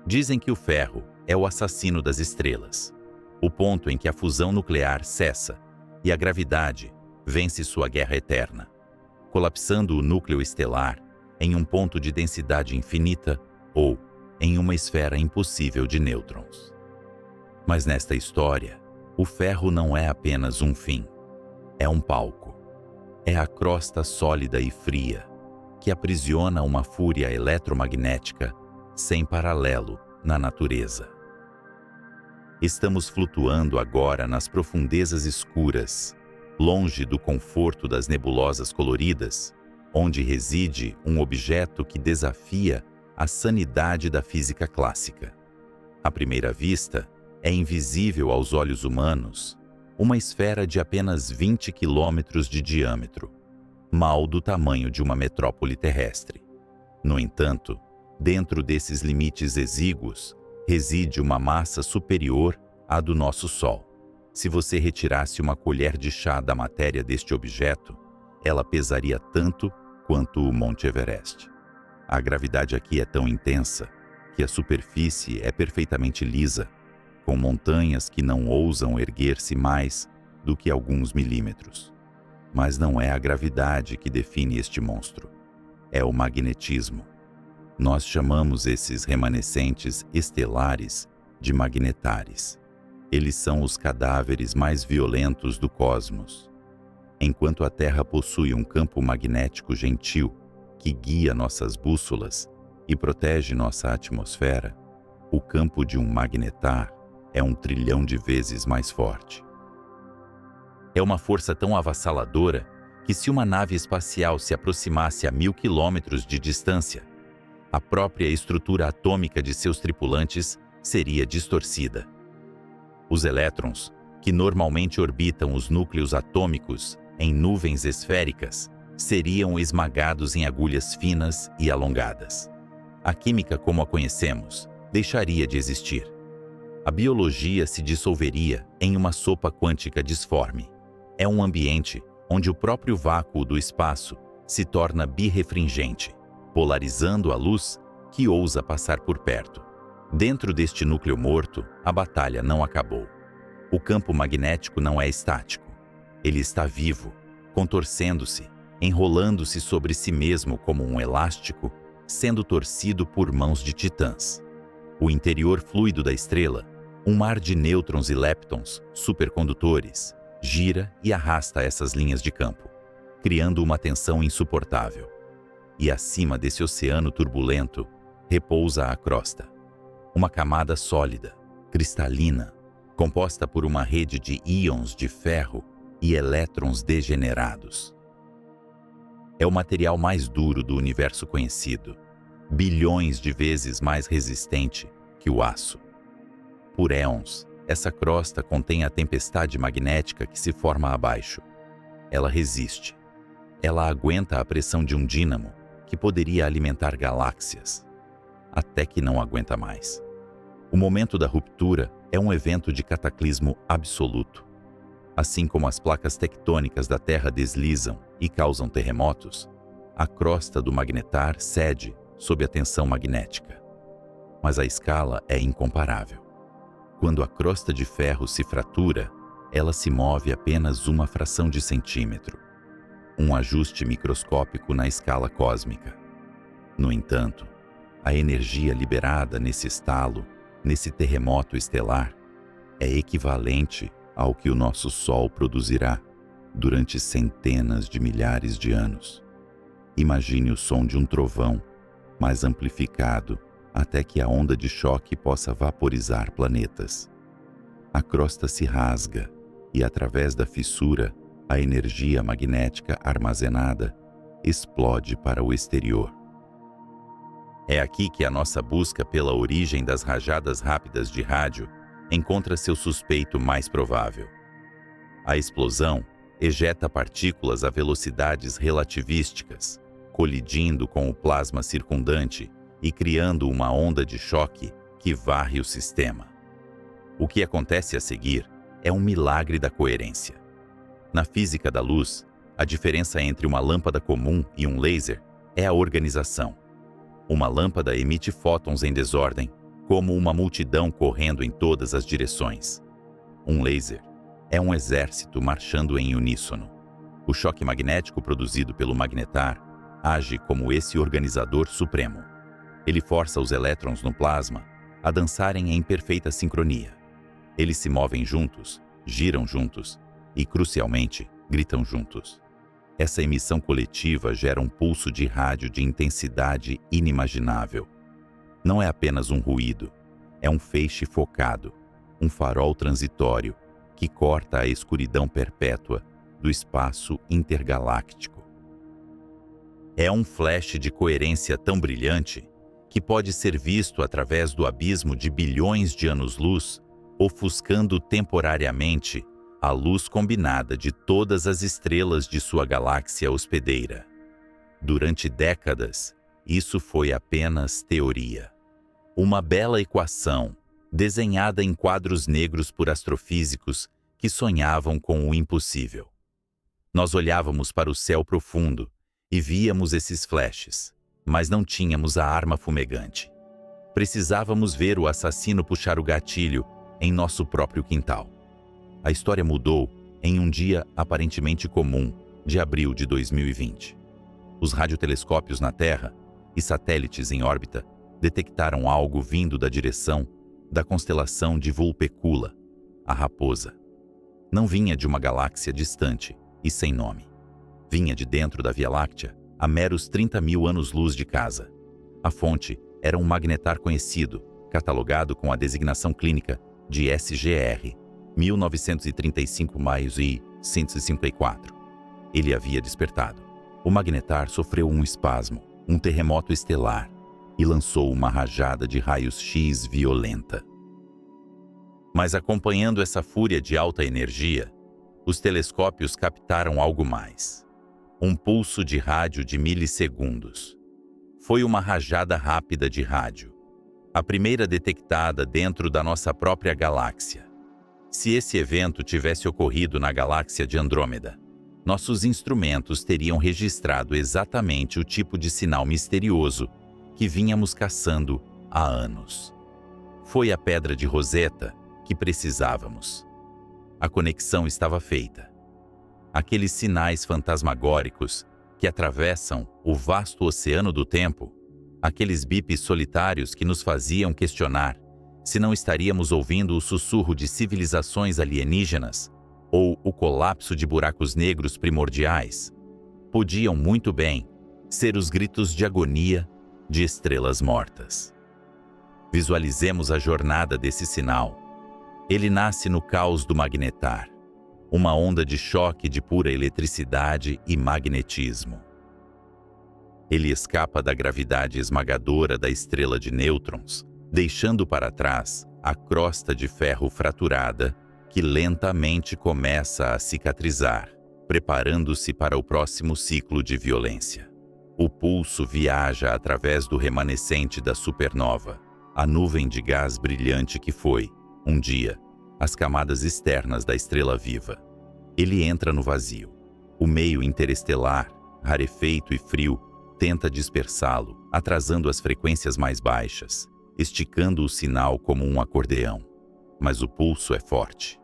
Speaker 1: Dizem que o ferro é o assassino das estrelas, o ponto em que a fusão nuclear cessa e a gravidade vence sua guerra eterna, colapsando o núcleo estelar em um ponto de densidade infinita ou em uma esfera impossível de nêutrons. Mas nesta história, o ferro não é apenas um fim, é um palco. É a crosta sólida e fria que aprisiona uma fúria eletromagnética sem paralelo na natureza. Estamos flutuando agora nas profundezas escuras, longe do conforto das nebulosas coloridas, onde reside um objeto que desafia a sanidade da física clássica. À primeira vista, é invisível aos olhos humanos uma esfera de apenas 20 quilômetros de diâmetro, mal do tamanho de uma metrópole terrestre. No entanto, dentro desses limites exíguos, reside uma massa superior à do nosso Sol. Se você retirasse uma colher de chá da matéria deste objeto, ela pesaria tanto quanto o Monte Everest. A gravidade aqui é tão intensa que a superfície é perfeitamente lisa, com montanhas que não ousam erguer-se mais do que alguns milímetros. Mas não é a gravidade que define este monstro, é o magnetismo. Nós chamamos esses remanescentes estelares de magnetares. Eles são os cadáveres mais violentos do cosmos. Enquanto a Terra possui um campo magnético gentil que guia nossas bússolas e protege nossa atmosfera, o campo de um magnetar é 1 trilhão de vezes mais forte. É uma força tão avassaladora que, se uma nave espacial se aproximasse a 1000 quilômetros de distância, a própria estrutura atômica de seus tripulantes seria distorcida. Os elétrons, que normalmente orbitam os núcleos atômicos em nuvens esféricas, seriam esmagados em agulhas finas e alongadas. A química como a conhecemos deixaria de existir. A biologia se dissolveria em uma sopa quântica disforme. É um ambiente onde o próprio vácuo do espaço se torna birrefringente, polarizando a luz que ousa passar por perto. Dentro deste núcleo morto, a batalha não acabou. O campo magnético não é estático. Ele está vivo, contorcendo-se, enrolando-se sobre si mesmo como um elástico, sendo torcido por mãos de titãs. O interior fluido da estrela, um mar de nêutrons e leptons, supercondutores, gira e arrasta essas linhas de campo, criando uma tensão insuportável. E acima desse oceano turbulento, repousa a crosta, uma camada sólida, cristalina, composta por uma rede de íons de ferro e elétrons degenerados. É o material mais duro do universo conhecido, bilhões de vezes mais resistente que o aço. Por éons, essa crosta contém a tempestade magnética que se forma abaixo. Ela resiste. Ela aguenta a pressão de um dínamo que poderia alimentar galáxias, até que não aguenta mais. O momento da ruptura é um evento de cataclismo absoluto. Assim como as placas tectônicas da Terra deslizam e causam terremotos, a crosta do magnetar cede sob a tensão magnética. Mas a escala é incomparável. Quando a crosta de ferro se fratura, ela se move apenas uma fração de centímetro, um ajuste microscópico na escala cósmica. No entanto, a energia liberada nesse estalo, nesse terremoto estelar, é equivalente ao que o nosso Sol produzirá durante centenas de milhares de anos. Imagine o som de um trovão, mais amplificado até que a onda de choque possa vaporizar planetas. A crosta se rasga e, através da fissura, a energia magnética armazenada explode para o exterior. É aqui que a nossa busca pela origem das rajadas rápidas de rádio encontra seu suspeito mais provável. A explosão ejeta partículas a velocidades relativísticas, colidindo com o plasma circundante e criando uma onda de choque que varre o sistema. O que acontece a seguir é um milagre da coerência. Na física da luz, a diferença entre uma lâmpada comum e um laser é a organização. Uma lâmpada emite fótons em desordem, como uma multidão correndo em todas as direções. Um laser é um exército marchando em uníssono. O choque magnético produzido pelo magnetar age como esse organizador supremo. Ele força os elétrons no plasma a dançarem em perfeita sincronia. Eles se movem juntos, giram juntos e, crucialmente, gritam juntos. Essa emissão coletiva gera um pulso de rádio de intensidade inimaginável. Não é apenas um ruído, é um feixe focado, um farol transitório que corta a escuridão perpétua do espaço intergaláctico. É um flash de coerência tão brilhante que pode ser visto através do abismo de bilhões de anos-luz, ofuscando temporariamente a luz combinada de todas as estrelas de sua galáxia hospedeira. Durante décadas, isso foi apenas teoria. Uma bela equação, desenhada em quadros negros por astrofísicos que sonhavam com o impossível. Nós olhávamos para o céu profundo e víamos esses flashes, mas não tínhamos a arma fumegante. Precisávamos ver o assassino puxar o gatilho em nosso próprio quintal. A história mudou em um dia aparentemente comum de abril de 2020. Os radiotelescópios na Terra e satélites em órbita detectaram algo vindo da direção da constelação de Vulpecula, a Raposa. Não vinha de uma galáxia distante e sem nome. Vinha de dentro da Via Láctea, a meros 30.000 anos-luz de casa. A fonte era um magnetar conhecido, catalogado com a designação clínica de SGR, 1935-154. Ele havia despertado. O magnetar sofreu um espasmo, um terremoto estelar, e lançou uma rajada de raios-x violenta. Mas acompanhando essa fúria de alta energia, os telescópios captaram algo mais. Um pulso de rádio de milissegundos. Foi uma rajada rápida de rádio, a primeira detectada dentro da nossa própria galáxia. Se esse evento tivesse ocorrido na galáxia de Andrômeda, nossos instrumentos teriam registrado exatamente o tipo de sinal misterioso que vínhamos caçando há anos. Foi a pedra de Rosetta que precisávamos. A conexão estava feita. Aqueles sinais fantasmagóricos que atravessam o vasto oceano do tempo, aqueles bips solitários que nos faziam questionar se não estaríamos ouvindo o sussurro de civilizações alienígenas ou o colapso de buracos negros primordiais, podiam muito bem ser os gritos de agonia de estrelas mortas. Visualizemos a jornada desse sinal. Ele nasce no caos do magnetar, uma onda de choque de pura eletricidade e magnetismo. Ele escapa da gravidade esmagadora da estrela de nêutrons, deixando para trás a crosta de ferro fraturada que lentamente começa a cicatrizar, preparando-se para o próximo ciclo de violência. O pulso viaja através do remanescente da supernova, a nuvem de gás brilhante que foi, um dia, as camadas externas da estrela viva. Ele entra no vazio. O meio interestelar, rarefeito e frio, tenta dispersá-lo, atrasando as frequências mais baixas, esticando o sinal como um acordeão. Mas o pulso é forte.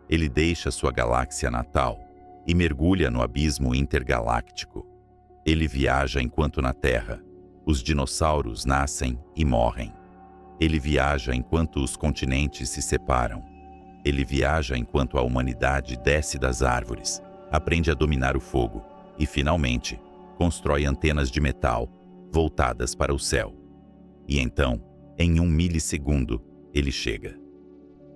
Speaker 1: Ele deixa sua galáxia natal e mergulha no abismo intergaláctico. Ele viaja enquanto na Terra os dinossauros nascem e morrem. Ele viaja enquanto os continentes se separam. Ele viaja enquanto a humanidade desce das árvores, aprende a dominar o fogo e, finalmente, constrói antenas de metal voltadas para o céu. E então, em 1 milissegundo, ele chega.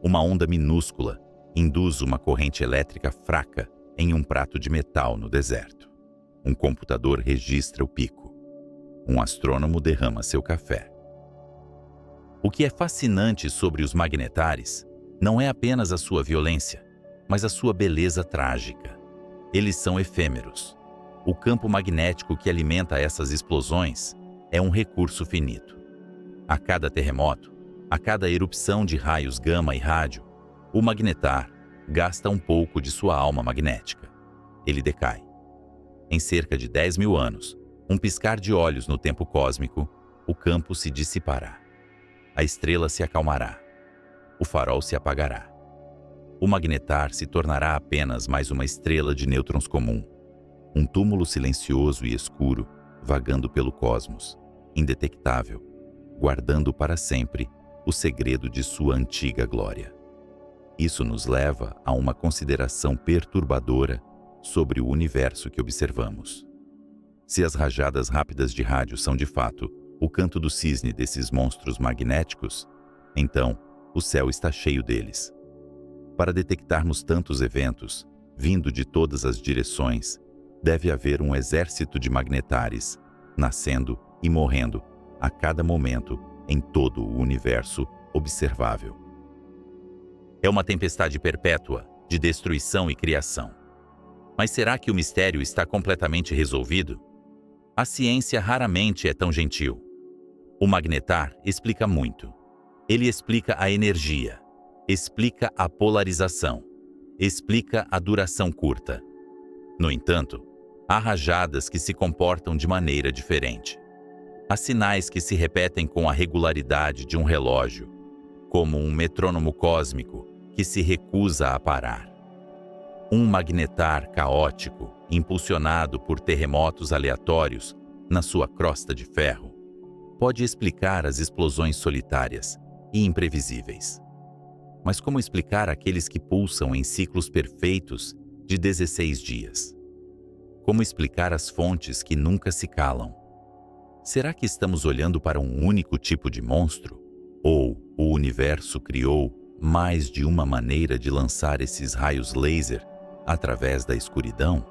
Speaker 1: Uma onda minúscula induz uma corrente elétrica fraca em um prato de metal no deserto. Um computador registra o pico. Um astrônomo derrama seu café. O que é fascinante sobre os magnetares não é apenas a sua violência, mas a sua beleza trágica. Eles são efêmeros. O campo magnético que alimenta essas explosões é um recurso finito. A cada terremoto, a cada erupção de raios gama e rádio, o magnetar gasta um pouco de sua alma magnética. Ele decai. Em cerca de 10.000 anos, um piscar de olhos no tempo cósmico, o campo se dissipará. A estrela se acalmará. O farol se apagará. O magnetar se tornará apenas mais uma estrela de nêutrons comum, um túmulo silencioso e escuro, vagando pelo cosmos, indetectável, guardando para sempre o segredo de sua antiga glória. Isso nos leva a uma consideração perturbadora sobre o universo que observamos. Se as rajadas rápidas de rádio são de fato o canto do cisne desses monstros magnéticos, então o céu está cheio deles. Para detectarmos tantos eventos, vindo de todas as direções, deve haver um exército de magnetares nascendo e morrendo a cada momento em todo o universo observável. É uma tempestade perpétua de destruição e criação. Mas será que o mistério está completamente resolvido? A ciência raramente é tão gentil. O magnetar explica muito. Ele explica a energia, explica a polarização, explica a duração curta. No entanto, há rajadas que se comportam de maneira diferente. Há sinais que se repetem com a regularidade de um relógio, como um metrônomo cósmico que se recusa a parar. Um magnetar caótico, impulsionado por terremotos aleatórios na sua crosta de ferro, pode explicar as explosões solitárias e imprevisíveis. Mas como explicar aqueles que pulsam em ciclos perfeitos de 16 dias? Como explicar as fontes que nunca se calam? Será que estamos olhando para um único tipo de monstro? Ou o universo criou mais de uma maneira de lançar esses raios laser através da escuridão?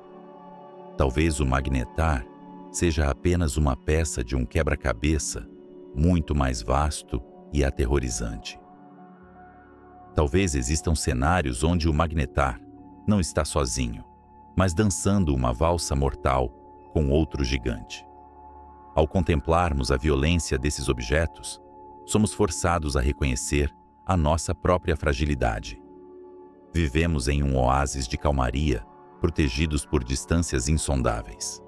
Speaker 1: Talvez o magnetar seja apenas uma peça de um quebra-cabeça muito mais vasto e aterrorizante. Talvez existam cenários onde o magnetar não está sozinho, mas dançando uma valsa mortal com outro gigante. Ao contemplarmos a violência desses objetos, somos forçados a reconhecer a nossa própria fragilidade. Vivemos em um oásis de calmaria, protegidos por distâncias insondáveis.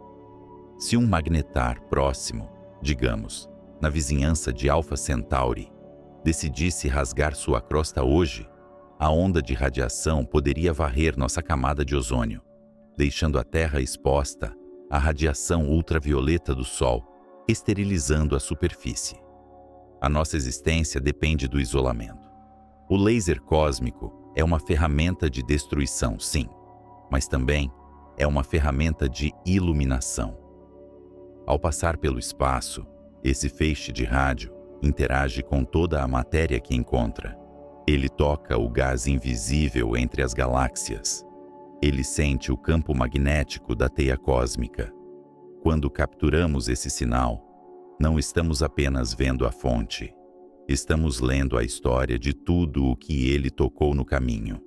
Speaker 1: Se um magnetar próximo, digamos, na vizinhança de Alpha Centauri, decidisse rasgar sua crosta hoje, a onda de radiação poderia varrer nossa camada de ozônio, deixando a Terra exposta à radiação ultravioleta do Sol, esterilizando a superfície. A nossa existência depende do isolamento. O laser cósmico é uma ferramenta de destruição, sim, mas também é uma ferramenta de iluminação. Ao passar pelo espaço, esse feixe de rádio interage com toda a matéria que encontra. Ele toca o gás invisível entre as galáxias. Ele sente o campo magnético da teia cósmica. Quando capturamos esse sinal, não estamos apenas vendo a fonte, estamos lendo a história de tudo o que ele tocou no caminho.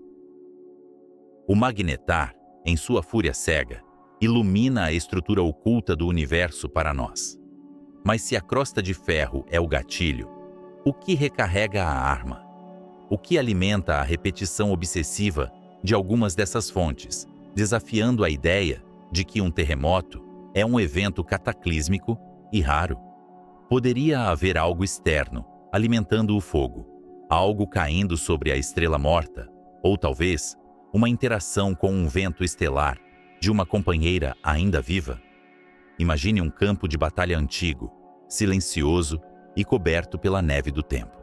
Speaker 1: O magnetar, em sua fúria cega, ilumina a estrutura oculta do universo para nós. Mas se a crosta de ferro é o gatilho, o que recarrega a arma? O que alimenta a repetição obsessiva de algumas dessas fontes, desafiando a ideia de que um terremoto é um evento cataclísmico e raro? Poderia haver algo externo alimentando o fogo, algo caindo sobre a estrela morta, ou talvez uma interação com um vento estelar de uma companheira ainda viva? Imagine um campo de batalha antigo, silencioso e coberto pela neve do tempo.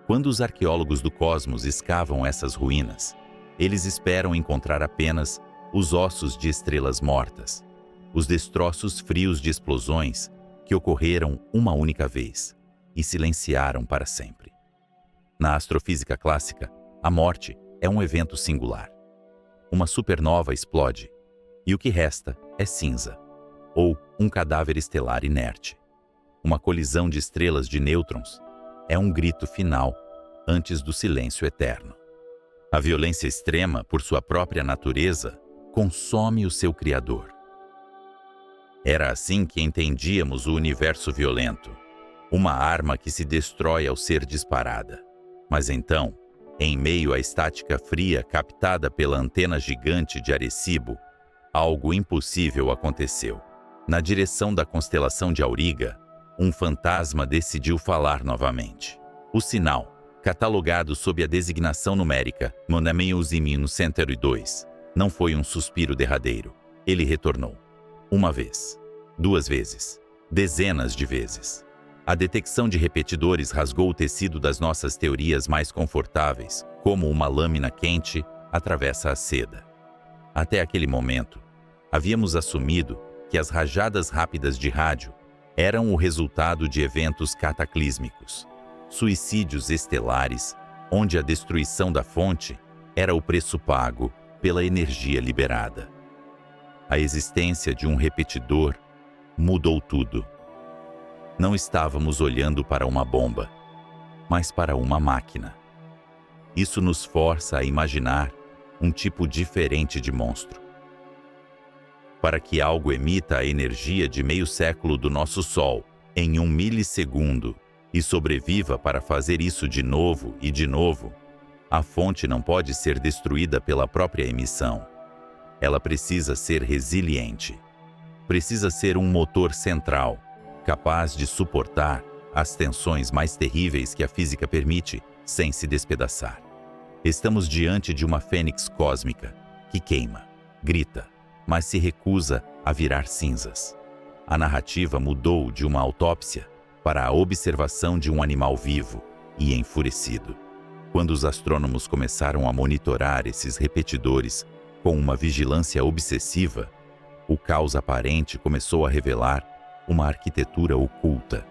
Speaker 1: Quando os arqueólogos do cosmos escavam essas ruínas, eles esperam encontrar apenas os ossos de estrelas mortas, os destroços frios de explosões que ocorreram uma única vez e silenciaram para sempre. Na astrofísica clássica, a morte é um evento singular. Uma supernova explode e o que resta é cinza, ou um cadáver estelar inerte. Uma colisão de estrelas de nêutrons é um grito final antes do silêncio eterno. A violência extrema, por sua própria natureza, consome o seu criador. Era assim que entendíamos o universo violento, uma arma que se destrói ao ser disparada. Mas então, em meio à estática fria captada pela antena gigante de Arecibo, algo impossível aconteceu. Na direção da constelação de Auriga, um fantasma decidiu falar novamente. O sinal, catalogado sob a designação numérica Monameusimino 102, não foi um suspiro derradeiro. Ele retornou. Uma vez, 2 vezes, dezenas de vezes. A detecção de repetidores rasgou o tecido das nossas teorias mais confortáveis, como uma lâmina quente atravessa a seda. Até aquele momento, havíamos assumido que as rajadas rápidas de rádio eram o resultado de eventos cataclísmicos, suicídios estelares, onde a destruição da fonte era o preço pago pela energia liberada. A existência de um repetidor mudou tudo. Não estávamos olhando para uma bomba, mas para uma máquina. Isso nos força a imaginar um tipo diferente de monstro. Para que algo emita a energia de meio século do nosso Sol em 1 milissegundo e sobreviva para fazer isso de novo e de novo, a fonte não pode ser destruída pela própria emissão. Ela precisa ser resiliente. Precisa ser um motor central, capaz de suportar as tensões mais terríveis que a física permite sem se despedaçar. Estamos diante de uma fênix cósmica que queima, grita, mas se recusa a virar cinzas. A narrativa mudou de uma autópsia para a observação de um animal vivo e enfurecido. Quando os astrônomos começaram a monitorar esses repetidores com uma vigilância obsessiva, o caos aparente começou a revelar uma arquitetura oculta.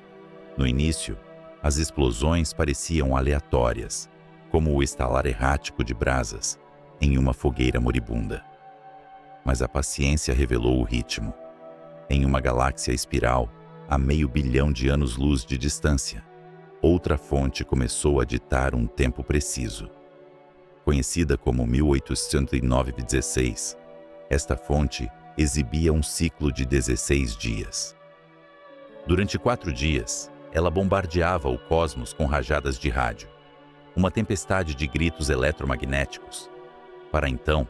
Speaker 1: No início, as explosões pareciam aleatórias, como o estalar errático de brasas em uma fogueira moribunda. Mas a paciência revelou o ritmo. Em uma galáxia espiral, a 500 bilhão de anos-luz de distância, outra fonte começou a ditar um tempo preciso. Conhecida como 1809-16, esta fonte exibia um ciclo de 16 dias. Durante 4 dias, ela bombardeava o cosmos com rajadas de rádio, uma tempestade de gritos eletromagnéticos, para então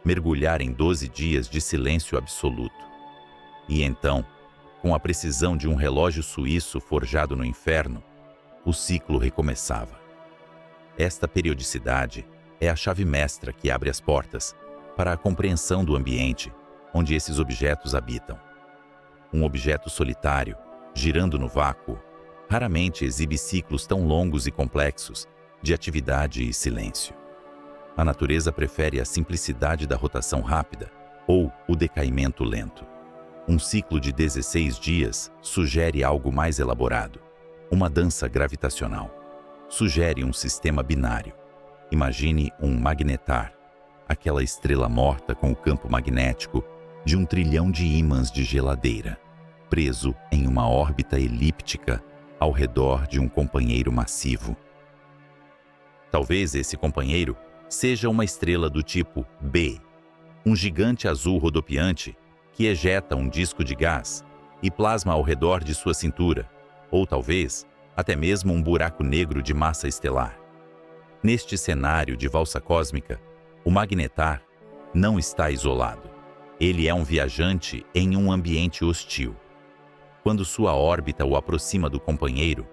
Speaker 1: mergulhar em 12 dias de silêncio absoluto. E então, com a precisão de um relógio suíço forjado no inferno, o ciclo recomeçava. Esta periodicidade é a chave mestra que abre as portas para a compreensão do ambiente onde esses objetos habitam. Um objeto solitário, girando no vácuo, raramente exibe ciclos tão longos e complexos de atividade e silêncio. A natureza prefere a simplicidade da rotação rápida ou o decaimento lento. Um ciclo de 16 dias sugere algo mais elaborado, uma dança gravitacional. Sugere um sistema binário. Imagine um magnetar, aquela estrela morta com o campo magnético de 1 trilhão de ímãs de geladeira, preso em uma órbita elíptica ao redor de um companheiro massivo. Talvez esse companheiro seja uma estrela do tipo B, um gigante azul rodopiante que ejeta um disco de gás e plasma ao redor de sua cintura, ou talvez até mesmo um buraco negro de massa estelar. Neste cenário de valsa cósmica, o magnetar não está isolado. Ele é um viajante em um ambiente hostil. Quando sua órbita o aproxima do companheiro,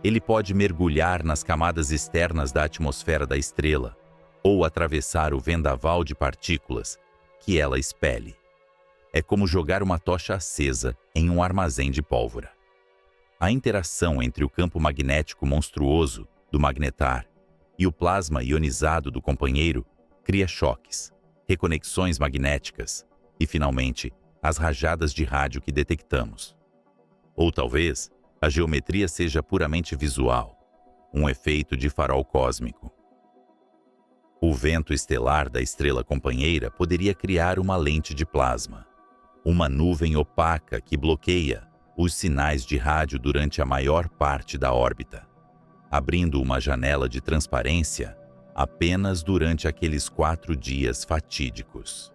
Speaker 1: ele pode mergulhar nas camadas externas da atmosfera da estrela ou atravessar o vendaval de partículas que ela expele. É como jogar uma tocha acesa em um armazém de pólvora. A interação entre o campo magnético monstruoso do magnetar e o plasma ionizado do companheiro cria choques, reconexões magnéticas e, finalmente, as rajadas de rádio que detectamos. Ou talvez a geometria seja puramente visual, um efeito de farol cósmico. O vento estelar da estrela companheira poderia criar uma lente de plasma, uma nuvem opaca que bloqueia os sinais de rádio durante a maior parte da órbita, abrindo uma janela de transparência apenas durante aqueles 4 dias fatídicos.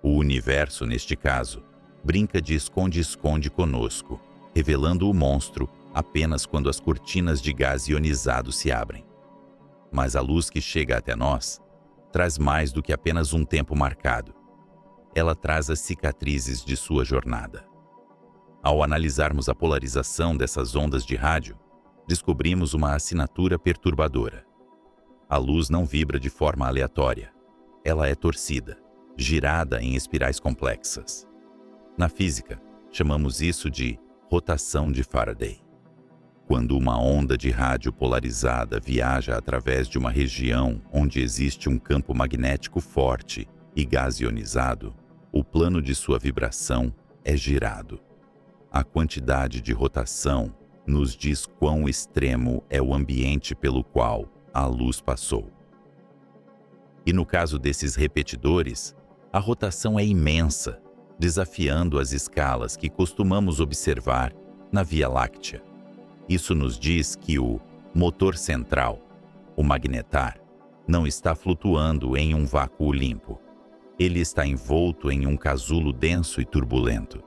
Speaker 1: O universo, neste caso, brinca de esconde-esconde conosco, revelando o monstro apenas quando as cortinas de gás ionizado se abrem. Mas a luz que chega até nós traz mais do que apenas um tempo marcado. Ela traz as cicatrizes de sua jornada. Ao analisarmos a polarização dessas ondas de rádio, descobrimos uma assinatura perturbadora. A luz não vibra de forma aleatória. Ela é torcida, girada em espirais complexas. Na física, chamamos isso de rotação de Faraday. Quando uma onda de rádio polarizada viaja através de uma região onde existe um campo magnético forte e gás ionizado, o plano de sua vibração é girado. A quantidade de rotação nos diz quão extremo é o ambiente pelo qual a luz passou. E no caso desses repetidores, a rotação é imensa, desafiando as escalas que costumamos observar na Via Láctea. Isso nos diz que o motor central, o magnetar, não está flutuando em um vácuo limpo. Ele está envolto em um casulo denso e turbulento.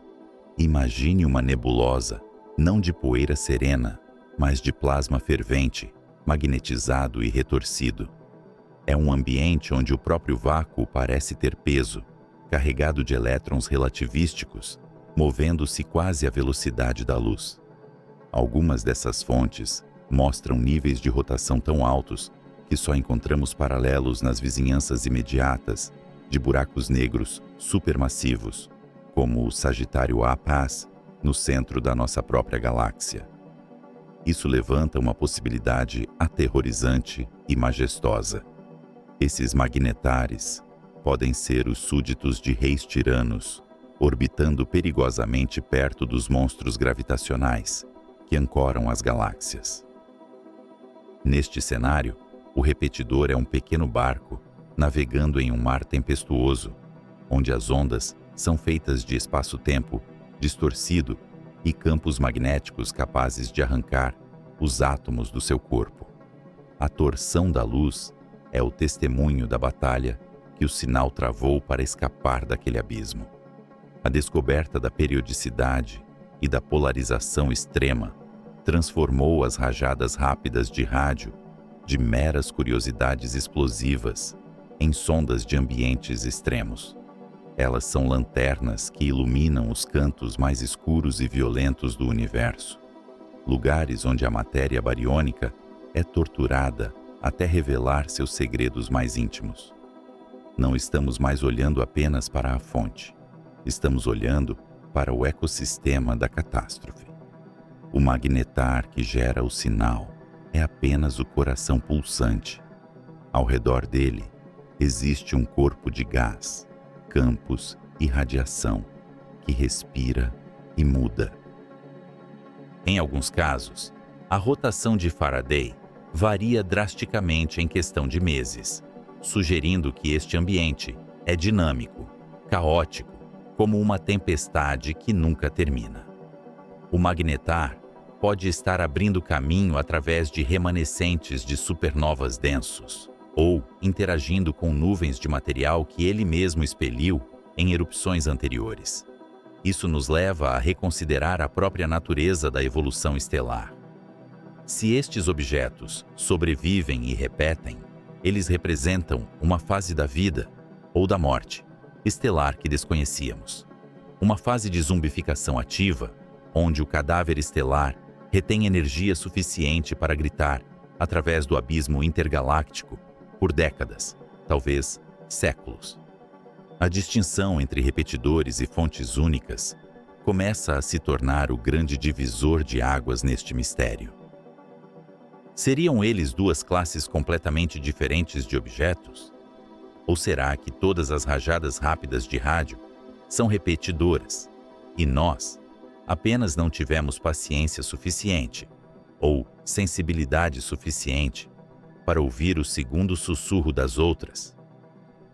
Speaker 1: Imagine uma nebulosa, não de poeira serena, mas de plasma fervente, magnetizado e retorcido. É um ambiente onde o próprio vácuo parece ter peso, carregado de elétrons relativísticos, movendo-se quase à velocidade da luz. Algumas dessas fontes mostram níveis de rotação tão altos que só encontramos paralelos nas vizinhanças imediatas de buracos negros supermassivos, como o Sagitário A-Paz, no centro da nossa própria galáxia. Isso levanta uma possibilidade aterrorizante e majestosa. Esses magnetares podem ser os súditos de reis tiranos, orbitando perigosamente perto dos monstros gravitacionais que ancoram as galáxias. Neste cenário, o repetidor é um pequeno barco navegando em um mar tempestuoso, onde as ondas são feitas de espaço-tempo distorcido e campos magnéticos capazes de arrancar os átomos do seu corpo. A torção da luz é o testemunho da batalha que o sinal travou para escapar daquele abismo. A descoberta da periodicidade e da polarização extrema transformou as rajadas rápidas de rádio de meras curiosidades explosivas em sondas de ambientes extremos. Elas são lanternas que iluminam os cantos mais escuros e violentos do universo, lugares onde a matéria bariônica é torturada até revelar seus segredos mais íntimos. Não estamos mais olhando apenas para a fonte, estamos olhando para o ecossistema da catástrofe. O magnetar que gera o sinal é apenas o coração pulsante. Ao redor dele existe um corpo de gás, campos e radiação que respira e muda. Em alguns casos, a rotação de Faraday varia drasticamente em questão de meses, sugerindo que este ambiente é dinâmico, caótico, como uma tempestade que nunca termina. O magnetar pode estar abrindo caminho através de remanescentes de supernovas densos, ou interagindo com nuvens de material que ele mesmo expeliu em erupções anteriores. Isso nos leva a reconsiderar a própria natureza da evolução estelar. Se estes objetos sobrevivem e repetem, eles representam uma fase da vida ou da morte estelar que desconhecíamos. Uma fase de zumbificação ativa, onde o cadáver estelar retém energia suficiente para gritar através do abismo intergaláctico por décadas, talvez séculos. A distinção entre repetidores e fontes únicas começa a se tornar o grande divisor de águas neste mistério. Seriam eles duas classes completamente diferentes de objetos? Ou será que todas as rajadas rápidas de rádio são repetidoras e nós apenas não tivemos paciência suficiente ou sensibilidade suficiente para ouvir o segundo sussurro das outras?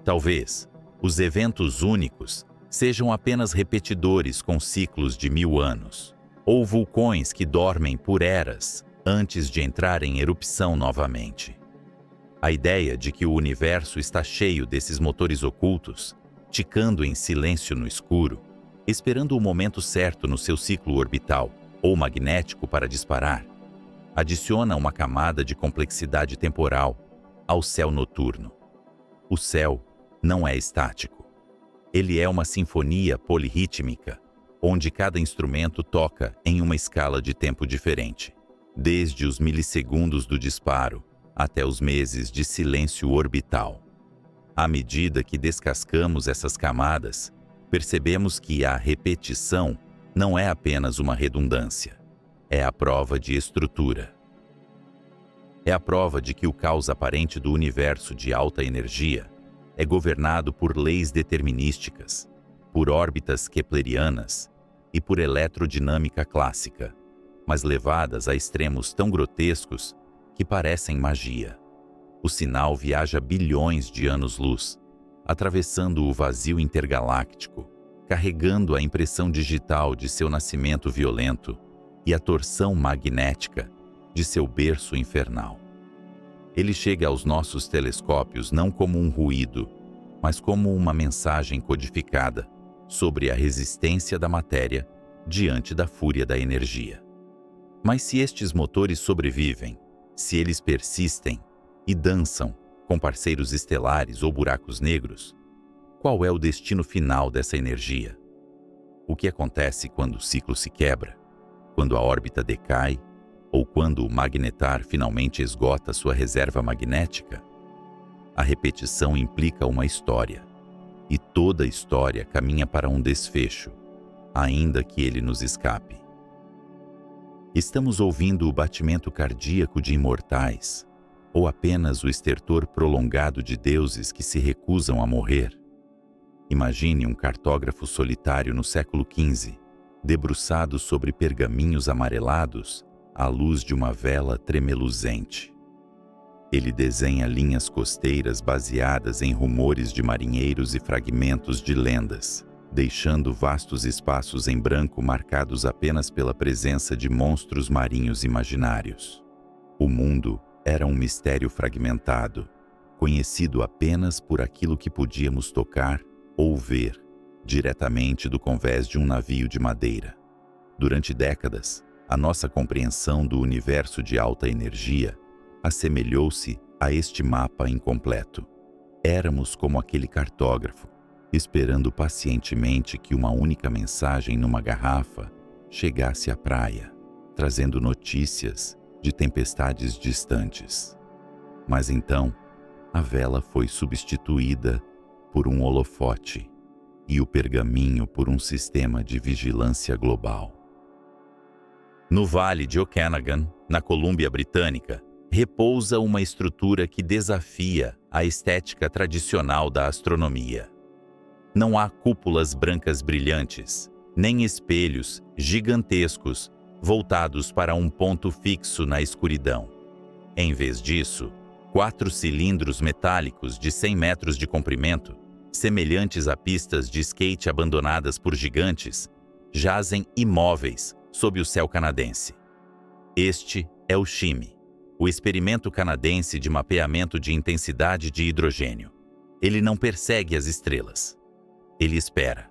Speaker 1: Talvez os eventos únicos sejam apenas repetidores com ciclos de 1000 anos, ou vulcões que dormem por eras antes de entrar em erupção novamente. A ideia de que o universo está cheio desses motores ocultos, ticando em silêncio no escuro, esperando o momento certo no seu ciclo orbital ou magnético para disparar, adiciona uma camada de complexidade temporal ao céu noturno. O céu não é estático. Ele é uma sinfonia polirrítmica, onde cada instrumento toca em uma escala de tempo diferente, desde os milissegundos do disparo até os meses de silêncio orbital. À medida que descascamos essas camadas, percebemos que a repetição não é apenas uma redundância, é a prova de estrutura. É a prova de que o caos aparente do universo de alta energia é governado por leis determinísticas, por órbitas keplerianas e por eletrodinâmica clássica, mas levadas a extremos tão grotescos que parecem magia. O sinal viaja bilhões de anos-luz, atravessando o vazio intergaláctico, carregando a impressão digital de seu nascimento violento e a torção magnética de seu berço infernal. Ele chega aos nossos telescópios não como um ruído, mas como uma mensagem codificada sobre a resistência da matéria diante da fúria da energia. Mas se estes motores sobrevivem, se eles persistem e dançam com parceiros estelares ou buracos negros, qual é o destino final dessa energia? O que acontece quando o ciclo se quebra? Quando a órbita decai? Ou quando o magnetar finalmente esgota sua reserva magnética? A repetição implica uma história, e toda história caminha para um desfecho, ainda que ele nos escape. Estamos ouvindo o batimento cardíaco de imortais, ou apenas o estertor prolongado de deuses que se recusam a morrer? Imagine um cartógrafo solitário no século XV, debruçado sobre pergaminhos amarelados, à luz de uma vela tremeluzente. Ele desenha linhas costeiras baseadas em rumores de marinheiros e fragmentos de lendas, deixando vastos espaços em branco marcados apenas pela presença de monstros marinhos imaginários. O mundo era um mistério fragmentado, conhecido apenas por aquilo que podíamos tocar ou ver diretamente do convés de um navio de madeira. Durante décadas, a nossa compreensão do universo de alta energia assemelhou-se a este mapa incompleto. Éramos como aquele cartógrafo, esperando pacientemente que uma única mensagem numa garrafa chegasse à praia, trazendo notícias de tempestades distantes. Mas então, a vela foi substituída por um holofote e o pergaminho por um sistema de vigilância global. No Vale de Okanagan, na Colômbia Britânica, repousa uma estrutura que desafia a estética tradicional da astronomia. Não há cúpulas brancas brilhantes, nem espelhos gigantescos voltados para um ponto fixo na escuridão. Em vez disso, 4 cilindros metálicos de 100 metros de comprimento, semelhantes a pistas de skate abandonadas por gigantes, jazem imóveis sob o céu canadense. Este é o CHIME, o experimento canadense de mapeamento de intensidade de hidrogênio. Ele não persegue as estrelas. Ele espera.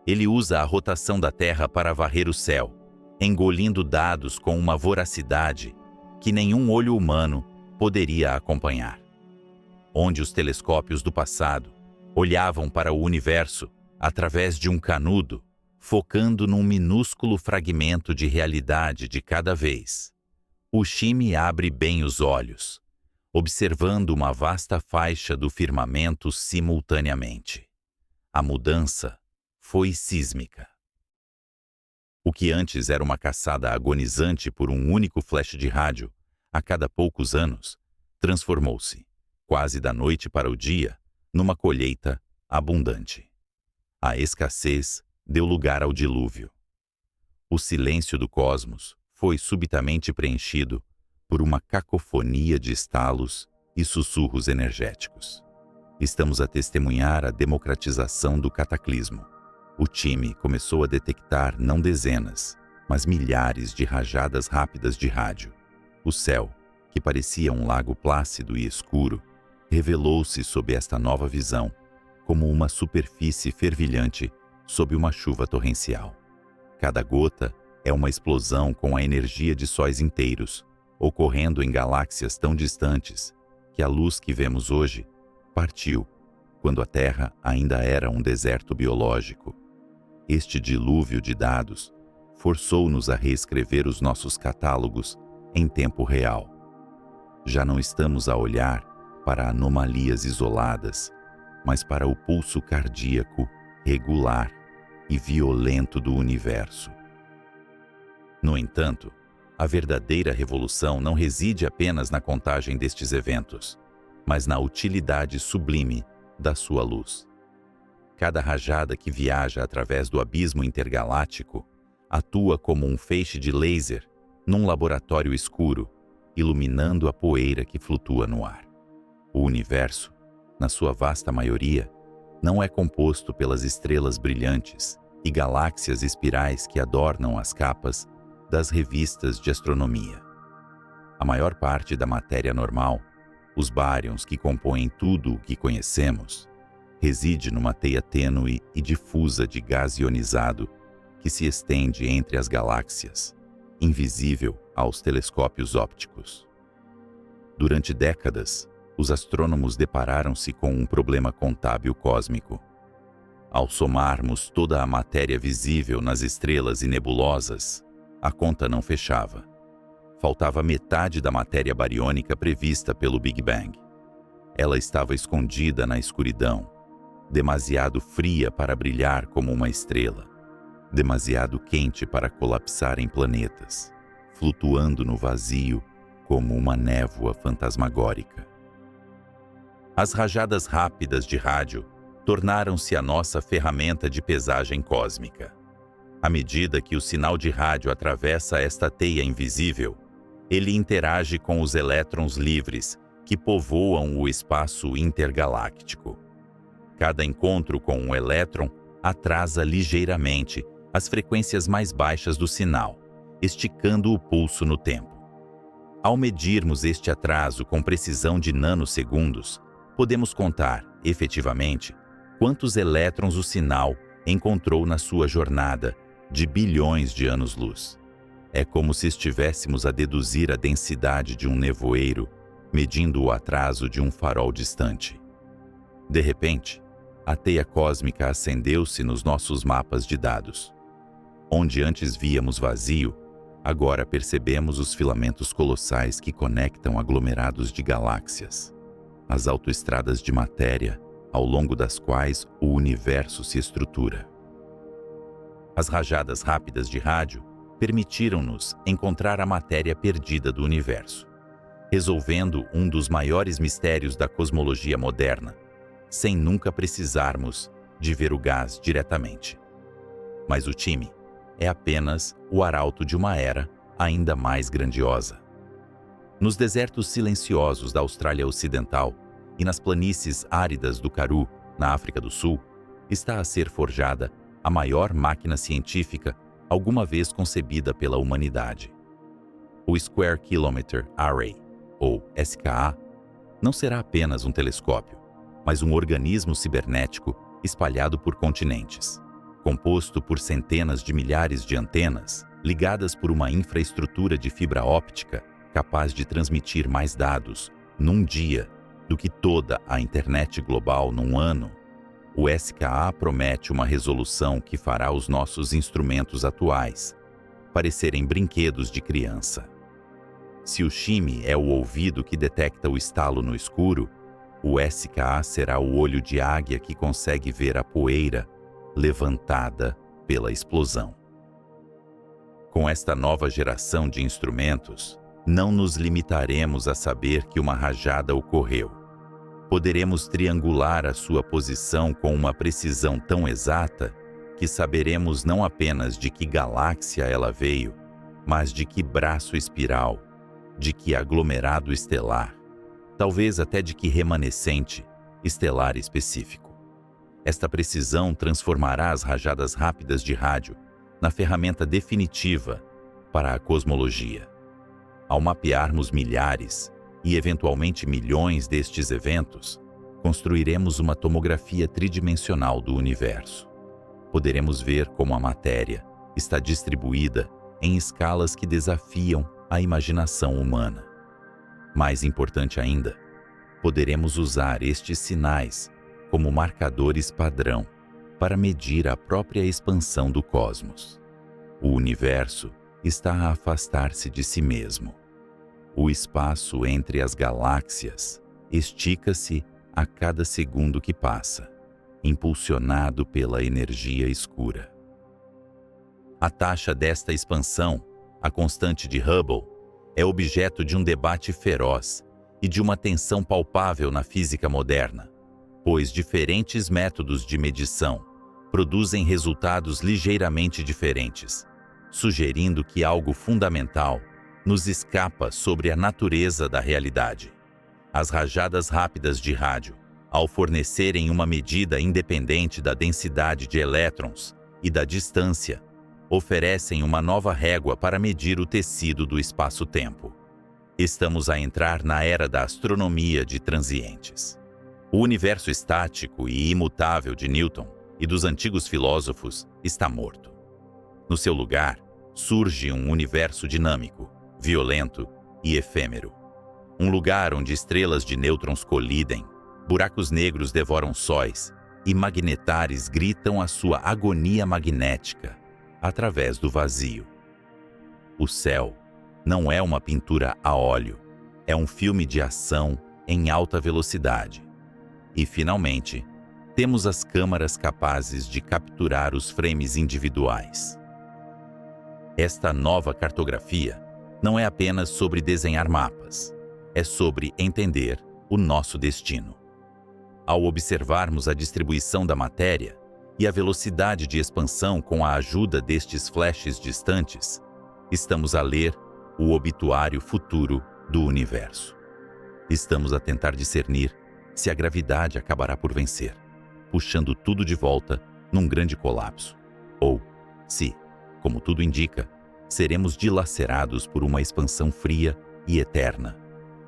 Speaker 1: Ele usa a rotação da Terra para varrer o céu, engolindo dados com uma voracidade que nenhum olho humano poderia acompanhar. Onde os telescópios do passado olhavam para o universo através de um canudo, focando num minúsculo fragmento de realidade de cada vez, o CHIME abre bem os olhos, observando uma vasta faixa do firmamento simultaneamente. A mudança foi sísmica. O que antes era uma caçada agonizante por um único flash de rádio a cada poucos anos, transformou-se, quase da noite para o dia, numa colheita abundante. A escassez deu lugar ao dilúvio. O silêncio do cosmos foi subitamente preenchido por uma cacofonia de estalos e sussurros energéticos. Estamos a testemunhar a democratização do cataclismo. O time começou a detectar não dezenas, mas milhares de rajadas rápidas de rádio. O céu, que parecia um lago plácido e escuro, revelou-se sob esta nova visão como uma superfície fervilhante sob uma chuva torrencial. Cada gota é uma explosão com a energia de sóis inteiros, ocorrendo em galáxias tão distantes que a luz que vemos hoje partiu quando a Terra ainda era um deserto biológico. Este dilúvio de dados forçou-nos a reescrever os nossos catálogos em tempo real. Já não estamos a olhar para anomalias isoladas, mas para o pulso cardíaco regular e violento do universo. No entanto, a verdadeira revolução não reside apenas na contagem destes eventos, mas na utilidade sublime da sua luz. Cada rajada que viaja através do abismo intergaláctico atua como um feixe de laser num laboratório escuro, iluminando a poeira que flutua no ar. O universo, na sua vasta maioria, não é composto pelas estrelas brilhantes e galáxias espirais que adornam as capas das revistas de astronomia. A maior parte da matéria normal, os bárions que compõem tudo o que conhecemos, reside numa teia tênue e difusa de gás ionizado que se estende entre as galáxias, invisível aos telescópios ópticos. Durante décadas, os astrônomos depararam-se com um problema contábil cósmico. Ao somarmos toda a matéria visível nas estrelas e nebulosas, a conta não fechava. Faltava metade da matéria bariônica prevista pelo Big Bang. Ela estava escondida na escuridão, demasiado fria para brilhar como uma estrela, demasiado quente para colapsar em planetas, flutuando no vazio como uma névoa fantasmagórica. As rajadas rápidas de rádio tornaram-se a nossa ferramenta de pesagem cósmica. À medida que o sinal de rádio atravessa esta teia invisível, ele interage com os elétrons livres que povoam o espaço intergaláctico. Cada encontro com um elétron atrasa ligeiramente as frequências mais baixas do sinal, esticando o pulso no tempo. Ao medirmos este atraso com precisão de nanosegundos, podemos contar, efetivamente, quantos elétrons o sinal encontrou na sua jornada de bilhões de anos-luz. É como se estivéssemos a deduzir a densidade de um nevoeiro, medindo o atraso de um farol distante. De repente, a teia cósmica acendeu-se nos nossos mapas de dados. Onde antes víamos vazio, agora percebemos os filamentos colossais que conectam aglomerados de galáxias, as autoestradas de matéria ao longo das quais o universo se estrutura. As rajadas rápidas de rádio permitiram-nos encontrar a matéria perdida do universo, resolvendo um dos maiores mistérios da cosmologia moderna, sem nunca precisarmos de ver o gás diretamente. Mas o time é apenas o arauto de uma era ainda mais grandiosa. Nos desertos silenciosos da Austrália Ocidental e nas planícies áridas do Karoo, na África do Sul, está a ser forjada a maior máquina científica alguma vez concebida pela humanidade. O Square Kilometre Array, ou SKA, não será apenas um telescópio, mas um organismo cibernético espalhado por continentes, composto por centenas de milhares de antenas ligadas por uma infraestrutura de fibra óptica capaz de transmitir mais dados num dia do que toda a internet global num ano. O SKA promete uma resolução que fará os nossos instrumentos atuais parecerem brinquedos de criança. Se o shime é o ouvido que detecta o estalo no escuro, o SKA será o olho de águia que consegue ver a poeira levantada pela explosão. Com esta nova geração de instrumentos, não nos limitaremos a saber que uma rajada ocorreu. Poderemos triangular a sua posição com uma precisão tão exata que saberemos não apenas de que galáxia ela veio, mas de que braço espiral, de que aglomerado estelar, talvez até de que remanescente estelar específico. Esta precisão transformará as rajadas rápidas de rádio na ferramenta definitiva para a cosmologia. Ao mapearmos milhares e eventualmente milhões destes eventos, construiremos uma tomografia tridimensional do universo. Poderemos ver como a matéria está distribuída em escalas que desafiam a imaginação humana. Mais importante ainda, poderemos usar estes sinais como marcadores padrão para medir a própria expansão do cosmos. O universo está a afastar-se de si mesmo. O espaço entre as galáxias estica-se a cada segundo que passa, impulsionado pela energia escura. A taxa desta expansão, a constante de Hubble, é objeto de um debate feroz e de uma tensão palpável na física moderna, pois diferentes métodos de medição produzem resultados ligeiramente diferentes, sugerindo que algo fundamental nos escapa sobre a natureza da realidade. As rajadas rápidas de rádio, ao fornecerem uma medida independente da densidade de elétrons e da distância, oferecem uma nova régua para medir o tecido do espaço-tempo. Estamos a entrar na era da astronomia de transientes. O universo estático e imutável de Newton e dos antigos filósofos está morto. No seu lugar, surge um universo dinâmico, violento e efêmero. Um lugar onde estrelas de nêutrons colidem, buracos negros devoram sóis e magnetares gritam a sua agonia magnética através do vazio. O céu não é uma pintura a óleo, é um filme de ação em alta velocidade. E, finalmente, temos as câmaras capazes de capturar os frames individuais. Esta nova cartografia não é apenas sobre desenhar mapas, é sobre entender o nosso destino. Ao observarmos a distribuição da matéria e a velocidade de expansão com a ajuda destes flashes distantes, estamos a ler o obituário futuro do universo. Estamos a tentar discernir se a gravidade acabará por vencer, puxando tudo de volta num grande colapso, ou se, como tudo indica, seremos dilacerados por uma expansão fria e eterna,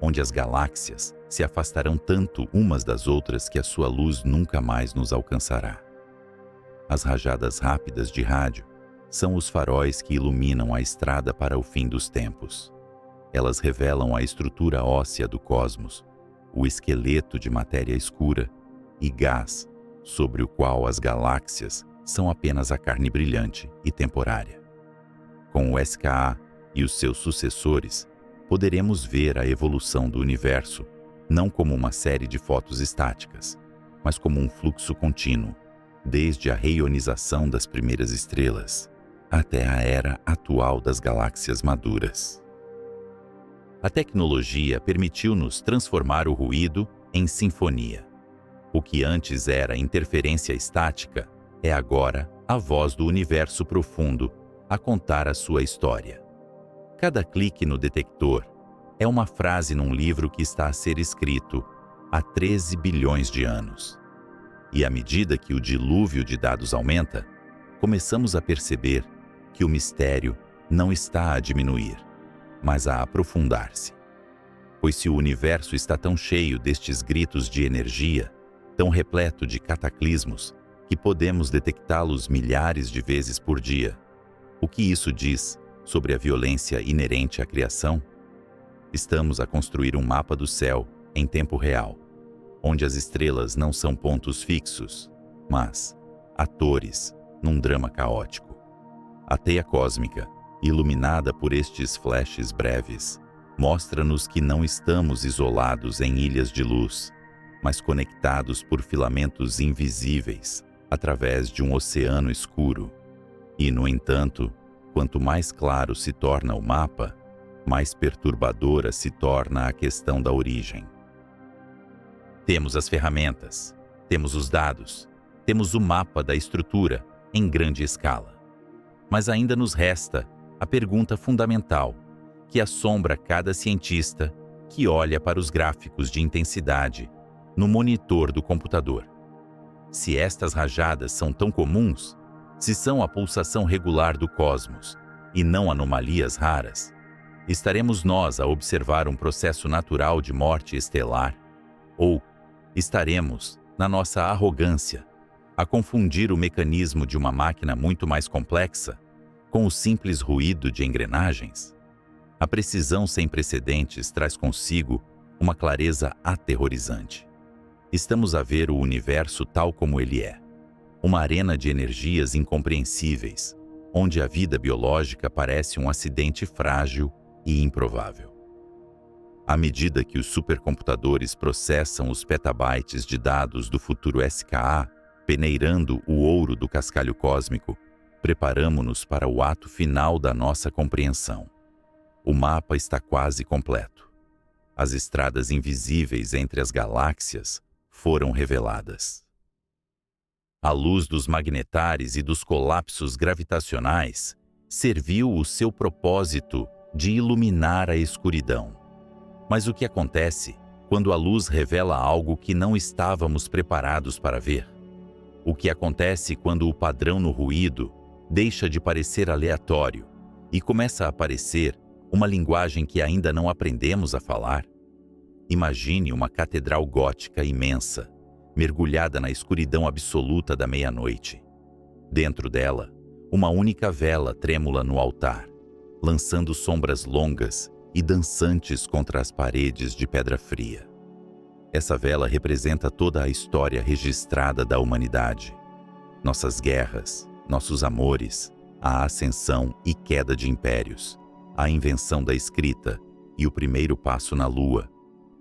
Speaker 1: onde as galáxias se afastarão tanto umas das outras que a sua luz nunca mais nos alcançará. As rajadas rápidas de rádio são os faróis que iluminam a estrada para o fim dos tempos. Elas revelam a estrutura óssea do cosmos, o esqueleto de matéria escura e gás sobre o qual as galáxias são apenas a carne brilhante e temporária. Com o SKA e os seus sucessores, poderemos ver a evolução do universo não como uma série de fotos estáticas, mas como um fluxo contínuo, desde a reionização das primeiras estrelas até a era atual das galáxias maduras. A tecnologia permitiu-nos transformar o ruído em sinfonia. O que antes era interferência estática é agora a voz do universo profundo a contar a sua história. Cada clique no detector é uma frase num livro que está a ser escrito há 13 bilhões de anos. E à medida que o dilúvio de dados aumenta, começamos a perceber que o mistério não está a diminuir, mas a aprofundar-se. Pois se o universo está tão cheio destes gritos de energia, tão repleto de cataclismos, que podemos detectá-los milhares de vezes por dia, o que isso diz sobre a violência inerente à criação? Estamos a construir um mapa do céu em tempo real, onde as estrelas não são pontos fixos, mas atores num drama caótico. A teia cósmica, iluminada por estes flashes breves, mostra-nos que não estamos isolados em ilhas de luz, mas conectados por filamentos invisíveis através de um oceano escuro. E, no entanto, quanto mais claro se torna o mapa, mais perturbadora se torna a questão da origem. Temos as ferramentas, temos os dados, temos o mapa da estrutura em grande escala. Mas ainda nos resta a pergunta fundamental, que assombra cada cientista que olha para os gráficos de intensidade no monitor do computador. Se estas rajadas são tão comuns, se são a pulsação regular do cosmos e não anomalias raras, estaremos nós a observar um processo natural de morte estelar? Ou estaremos, na nossa arrogância, a confundir o mecanismo de uma máquina muito mais complexa com o simples ruído de engrenagens? A precisão sem precedentes traz consigo uma clareza aterrorizante. Estamos a ver o universo tal como ele é, uma arena de energias incompreensíveis, onde a vida biológica parece um acidente frágil e improvável. À medida que os supercomputadores processam os petabytes de dados do futuro SKA, peneirando o ouro do cascalho cósmico, preparamo-nos para o ato final da nossa compreensão. O mapa está quase completo. As estradas invisíveis entre as galáxias foram reveladas. A luz dos magnetares e dos colapsos gravitacionais serviu o seu propósito de iluminar a escuridão. Mas o que acontece quando a luz revela algo que não estávamos preparados para ver? O que acontece quando o padrão no ruído deixa de parecer aleatório e começa a parecer uma linguagem que ainda não aprendemos a falar? Imagine uma catedral gótica imensa, mergulhada na escuridão absoluta da meia-noite. Dentro dela, uma única vela trêmula no altar, lançando sombras longas e dançantes contra as paredes de pedra fria. Essa vela representa toda a história registrada da humanidade. Nossas guerras, nossos amores, a ascensão e queda de impérios, a invenção da escrita e o primeiro passo na lua,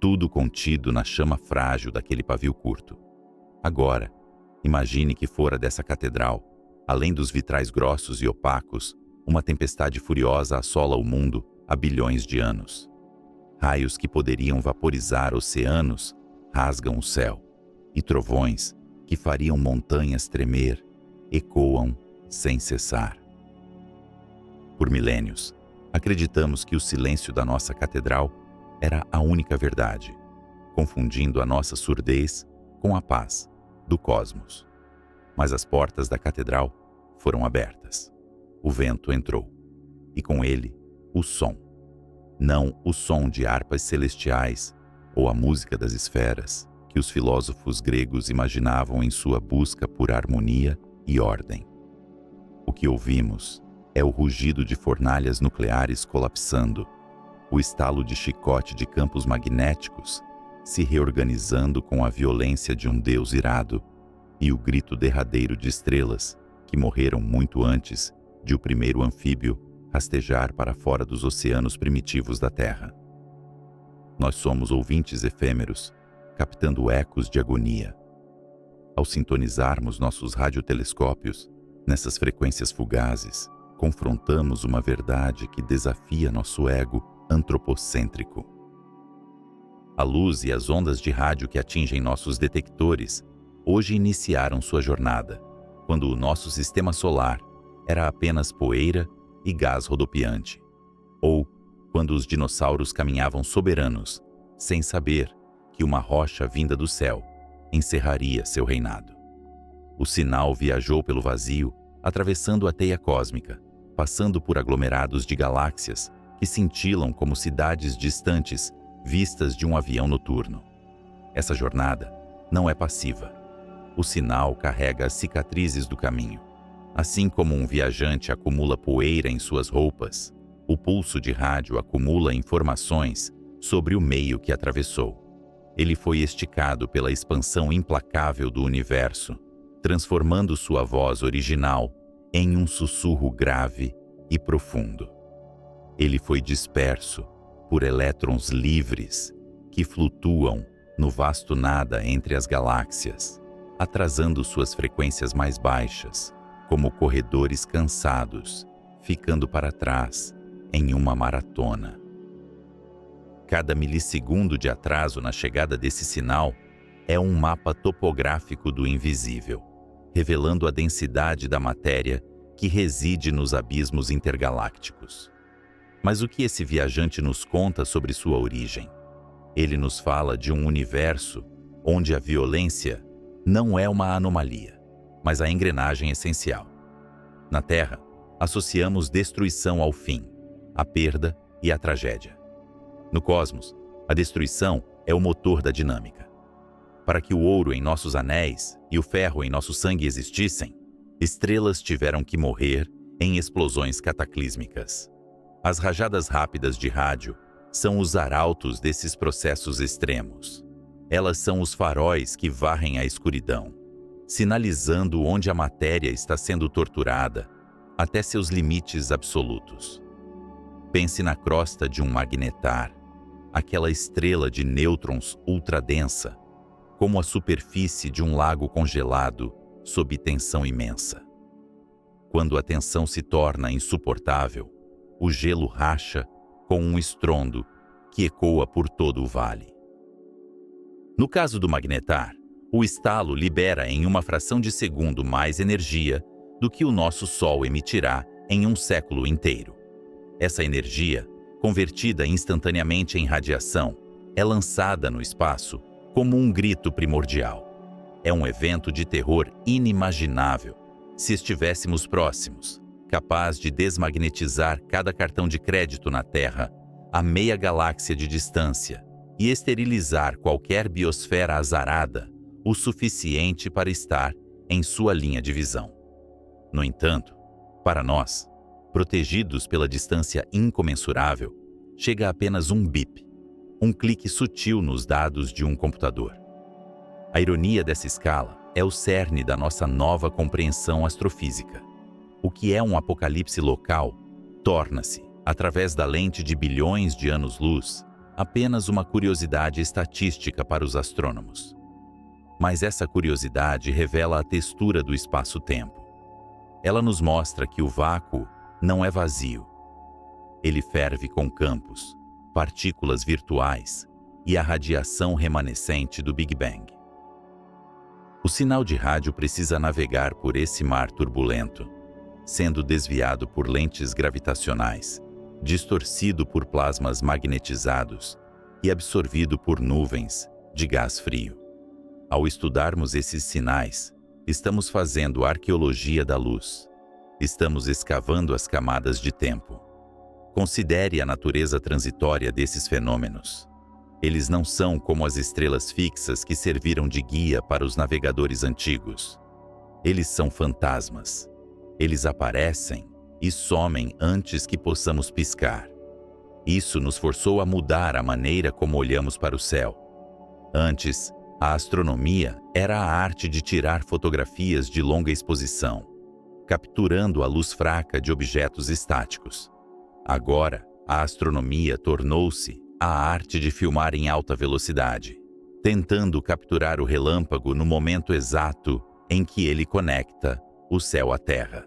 Speaker 1: tudo contido na chama frágil daquele pavio curto. Agora, imagine que fora dessa catedral, além dos vitrais grossos e opacos, uma tempestade furiosa assola o mundo há bilhões de anos. Raios que poderiam vaporizar oceanos rasgam o céu, e trovões que fariam montanhas tremer ecoam sem cessar. Por milênios, acreditamos que o silêncio da nossa catedral era a única verdade, confundindo a nossa surdez com a paz do cosmos. Mas as portas da catedral foram abertas. O vento entrou, e com ele, o som. Não o som de harpas celestiais ou a música das esferas que os filósofos gregos imaginavam em sua busca por harmonia e ordem. O que ouvimos é o rugido de fornalhas nucleares colapsando, o estalo de chicote de campos magnéticos se reorganizando com a violência de um deus irado e o grito derradeiro de estrelas que morreram muito antes de o primeiro anfíbio rastejar para fora dos oceanos primitivos da Terra. Nós somos ouvintes efêmeros, captando ecos de agonia. Ao sintonizarmos nossos radiotelescópios nessas frequências fugazes, confrontamos uma verdade que desafia nosso ego antropocêntrico. A luz e as ondas de rádio que atingem nossos detectores hoje iniciaram sua jornada, quando o nosso sistema solar era apenas poeira e gás rodopiante, ou quando os dinossauros caminhavam soberanos, sem saber que uma rocha vinda do céu encerraria seu reinado. O sinal viajou pelo vazio, atravessando a teia cósmica, passando por aglomerados de galáxias que cintilam como cidades distantes vistas de um avião noturno. Essa jornada não é passiva. O sinal carrega as cicatrizes do caminho. Assim como um viajante acumula poeira em suas roupas, o pulso de rádio acumula informações sobre o meio que atravessou. Ele foi esticado pela expansão implacável do universo, transformando sua voz original em um sussurro grave e profundo. Ele foi disperso por elétrons livres que flutuam no vasto nada entre as galáxias, atrasando suas frequências mais baixas, como corredores cansados, ficando para trás em uma maratona. Cada milissegundo de atraso na chegada desse sinal é um mapa topográfico do invisível, revelando a densidade da matéria que reside nos abismos intergalácticos. Mas o que esse viajante nos conta sobre sua origem? Ele nos fala de um universo onde a violência não é uma anomalia, mas a engrenagem essencial. Na Terra, associamos destruição ao fim, a perda e a tragédia. No cosmos, a destruição é o motor da dinâmica. Para que o ouro em nossos anéis e o ferro em nosso sangue existissem, estrelas tiveram que morrer em explosões cataclísmicas. As rajadas rápidas de rádio são os arautos desses processos extremos. Elas são os faróis que varrem a escuridão, sinalizando onde a matéria está sendo torturada até seus limites absolutos. Pense na crosta de um magnetar, aquela estrela de nêutrons ultradensa, como a superfície de um lago congelado sob tensão imensa. Quando a tensão se torna insuportável, o gelo racha com um estrondo que ecoa por todo o vale. No caso do magnetar, o estalo libera em uma fração de segundo mais energia do que o nosso Sol emitirá em um século inteiro. Essa energia, convertida instantaneamente em radiação, é lançada no espaço como um grito primordial. É um evento de terror inimaginável, Se estivéssemos próximos, capaz de desmagnetizar cada cartão de crédito na Terra a meia galáxia de distância e esterilizar qualquer biosfera azarada o suficiente para estar em sua linha de visão. No entanto, para nós, protegidos pela distância incomensurável, chega apenas um bip, um clique sutil nos dados de um computador. A ironia dessa escala é o cerne da nossa nova compreensão astrofísica. O que é um apocalipse local torna-se, através da lente de bilhões de anos-luz, apenas uma curiosidade estatística para os astrônomos. Mas essa curiosidade revela a textura do espaço-tempo. Ela nos mostra que o vácuo não é vazio. Ele ferve com campos, partículas virtuais e a radiação remanescente do Big Bang. O sinal de rádio precisa navegar por esse mar turbulento, sendo desviado por lentes gravitacionais, distorcido por plasmas magnetizados e absorvido por nuvens de gás frio. Ao estudarmos esses sinais, estamos fazendo arqueologia da luz. Estamos escavando as camadas de tempo. Considere a natureza transitória desses fenômenos. Eles não são como as estrelas fixas que serviram de guia para os navegadores antigos. Eles são fantasmas. Eles aparecem e somem antes que possamos piscar. Isso nos forçou a mudar a maneira como olhamos para o céu. Antes, a astronomia era a arte de tirar fotografias de longa exposição, capturando a luz fraca de objetos estáticos. Agora, a astronomia tornou-se a arte de filmar em alta velocidade, tentando capturar o relâmpago no momento exato em que ele conecta o céu à Terra.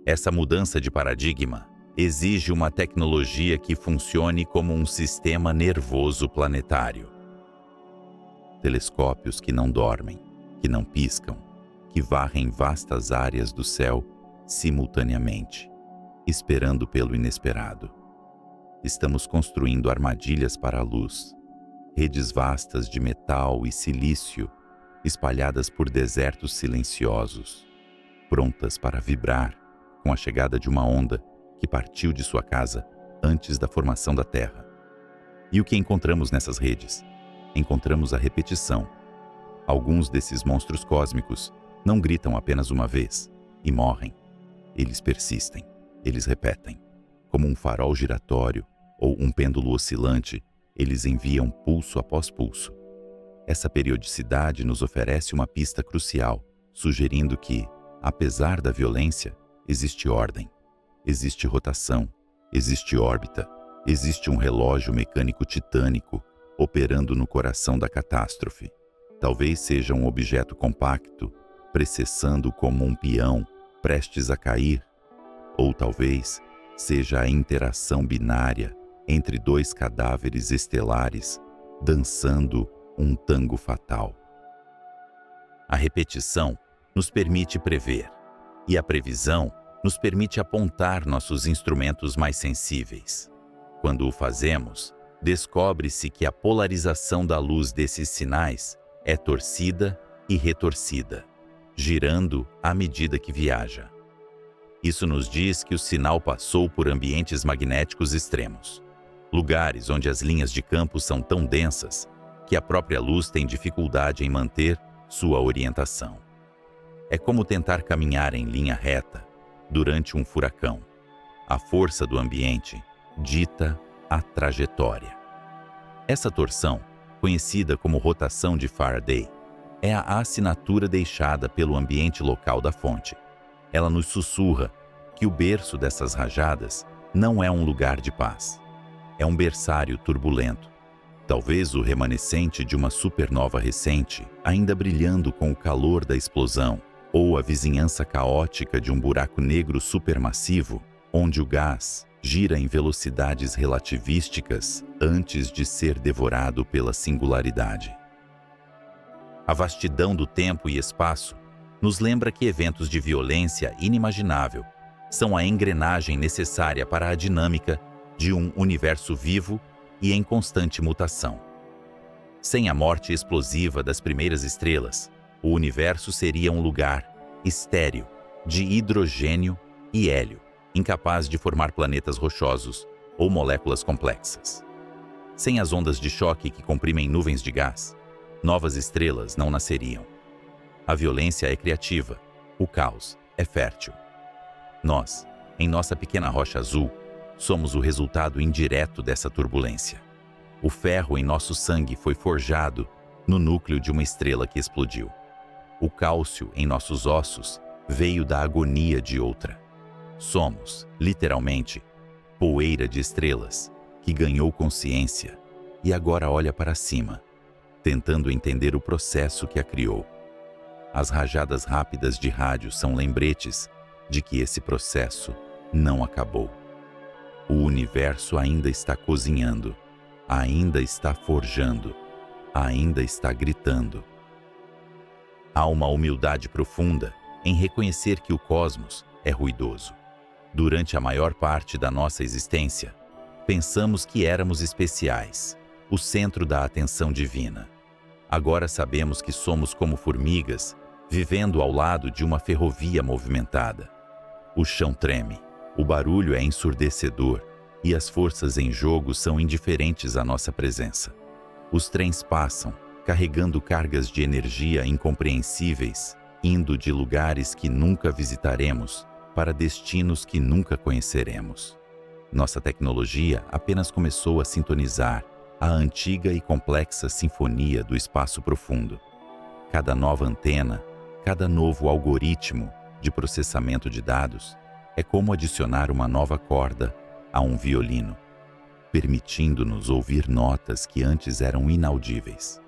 Speaker 1: Essa mudança de paradigma exige uma tecnologia que funcione como um sistema nervoso planetário. Telescópios que não dormem, que não piscam, que varrem vastas áreas do céu simultaneamente, esperando pelo inesperado. Estamos construindo armadilhas para a luz, redes vastas de metal e silício espalhadas por desertos silenciosos, prontas para vibrar com a chegada de uma onda que partiu de sua casa antes da formação da Terra. E o que encontramos nessas redes? Encontramos a repetição. Alguns desses monstros cósmicos não gritam apenas uma vez e morrem. Eles persistem, eles repetem. Como um farol giratório ou um pêndulo oscilante, eles enviam pulso após pulso. Essa periodicidade nos oferece uma pista crucial, sugerindo que, apesar da violência, existe ordem, existe rotação, existe órbita, existe um relógio mecânico titânico operando no coração da catástrofe. Talvez seja um objeto compacto, precessando como um peão, prestes a cair, ou talvez seja a interação binária entre dois cadáveres estelares dançando um tango fatal. A repetição nos permite prever, e a previsão nos permite apontar nossos instrumentos mais sensíveis. Quando o fazemos, descobre-se que a polarização da luz desses sinais é torcida e retorcida, girando à medida que viaja. Isso nos diz que o sinal passou por ambientes magnéticos extremos, lugares onde as linhas de campo são tão densas que a própria luz tem dificuldade em manter sua orientação. É como tentar caminhar em linha reta durante um furacão. A força do ambiente dita a trajetória. Essa torção, conhecida como rotação de Faraday, é a assinatura deixada pelo ambiente local da fonte. Ela nos sussurra que o berço dessas rajadas não é um lugar de paz. É um berçário turbulento, talvez o remanescente de uma supernova recente, ainda brilhando com o calor da explosão, ou a vizinhança caótica de um buraco negro supermassivo, onde o gás gira em velocidades relativísticas antes de ser devorado pela singularidade. A vastidão do tempo e espaço nos lembra que eventos de violência inimaginável são a engrenagem necessária para a dinâmica de um universo vivo e em constante mutação. Sem a morte explosiva das primeiras estrelas, o universo seria um lugar estéril, de hidrogênio e hélio, incapaz de formar planetas rochosos ou moléculas complexas. Sem as ondas de choque que comprimem nuvens de gás, novas estrelas não nasceriam. A violência é criativa, o caos é fértil. Nós, em nossa pequena rocha azul, somos o resultado indireto dessa turbulência. O ferro em nosso sangue foi forjado no núcleo de uma estrela que explodiu. O cálcio em nossos ossos veio da agonia de outra. Somos, literalmente, poeira de estrelas que ganhou consciência e agora olha para cima, tentando entender o processo que a criou. As rajadas rápidas de rádio são lembretes de que esse processo não acabou. O universo ainda está cozinhando, ainda está forjando, ainda está gritando. Há uma humildade profunda em reconhecer que o cosmos é ruidoso. Durante a maior parte da nossa existência, pensamos que éramos especiais, o centro da atenção divina. Agora sabemos que somos como formigas, vivendo ao lado de uma ferrovia movimentada. O chão treme, o barulho é ensurdecedor e as forças em jogo são indiferentes à nossa presença. Os trens passam, carregando cargas de energia incompreensíveis, indo de lugares que nunca visitaremos para destinos que nunca conheceremos. Nossa tecnologia apenas começou a sintonizar a antiga e complexa sinfonia do espaço profundo. Cada nova antena, cada novo algoritmo de processamento de dados é como adicionar uma nova corda a um violino, permitindo-nos ouvir notas que antes eram inaudíveis.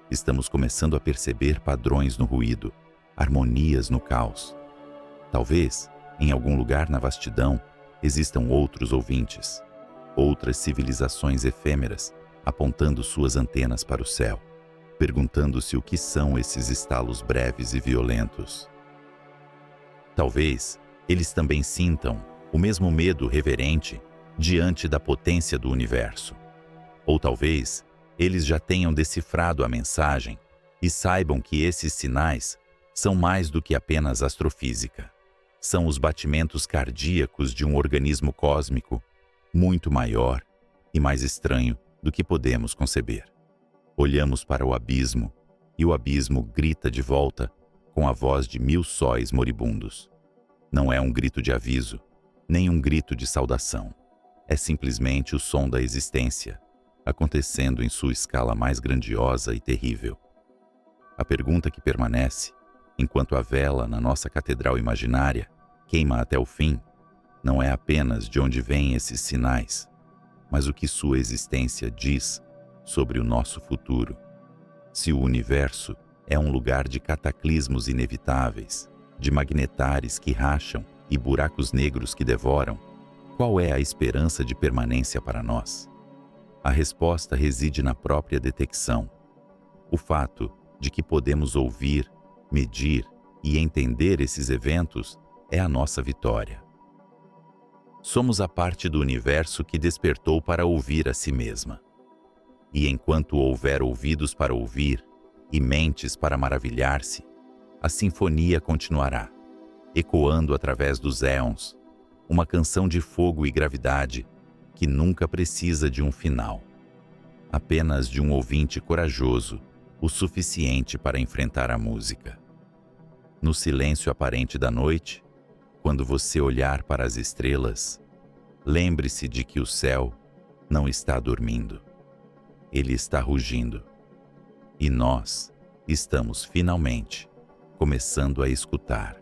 Speaker 1: Estamos começando a perceber padrões no ruído, harmonias no caos. Talvez, em algum lugar na vastidão, existam outros ouvintes, outras civilizações efêmeras apontando suas antenas para o céu, perguntando-se o que são esses estalos breves e violentos. Talvez eles também sintam o mesmo medo reverente diante da potência do universo. Ou talvez eles já tenham decifrado a mensagem e saibam que esses sinais são mais do que apenas astrofísica. São os batimentos cardíacos de um organismo cósmico muito maior e mais estranho do que podemos conceber. Olhamos para o abismo e o abismo grita de volta com a voz de 1000 sóis moribundos. Não é um grito de aviso, nem um grito de saudação. É simplesmente o som da existência, acontecendo em sua escala mais grandiosa e terrível. A pergunta que permanece, enquanto a vela na nossa catedral imaginária queima até o fim, não é apenas de onde vêm esses sinais, mas o que sua existência diz sobre o nosso futuro. Se o universo é um lugar de cataclismos inevitáveis, de magnetares que racham e buracos negros que devoram, qual é a esperança de permanência para nós? A resposta reside na própria detecção. O fato de que podemos ouvir, medir e entender esses eventos é a nossa vitória. Somos a parte do universo que despertou para ouvir a si mesma. E enquanto houver ouvidos para ouvir e mentes para maravilhar-se, a sinfonia continuará, ecoando através dos éons, uma canção de fogo e gravidade que nunca precisa de um final, apenas de um ouvinte corajoso o suficiente para enfrentar a música. No silêncio aparente da noite, quando você olhar para as estrelas, lembre-se de que o céu não está dormindo. Ele está rugindo. E nós estamos finalmente começando a escutar.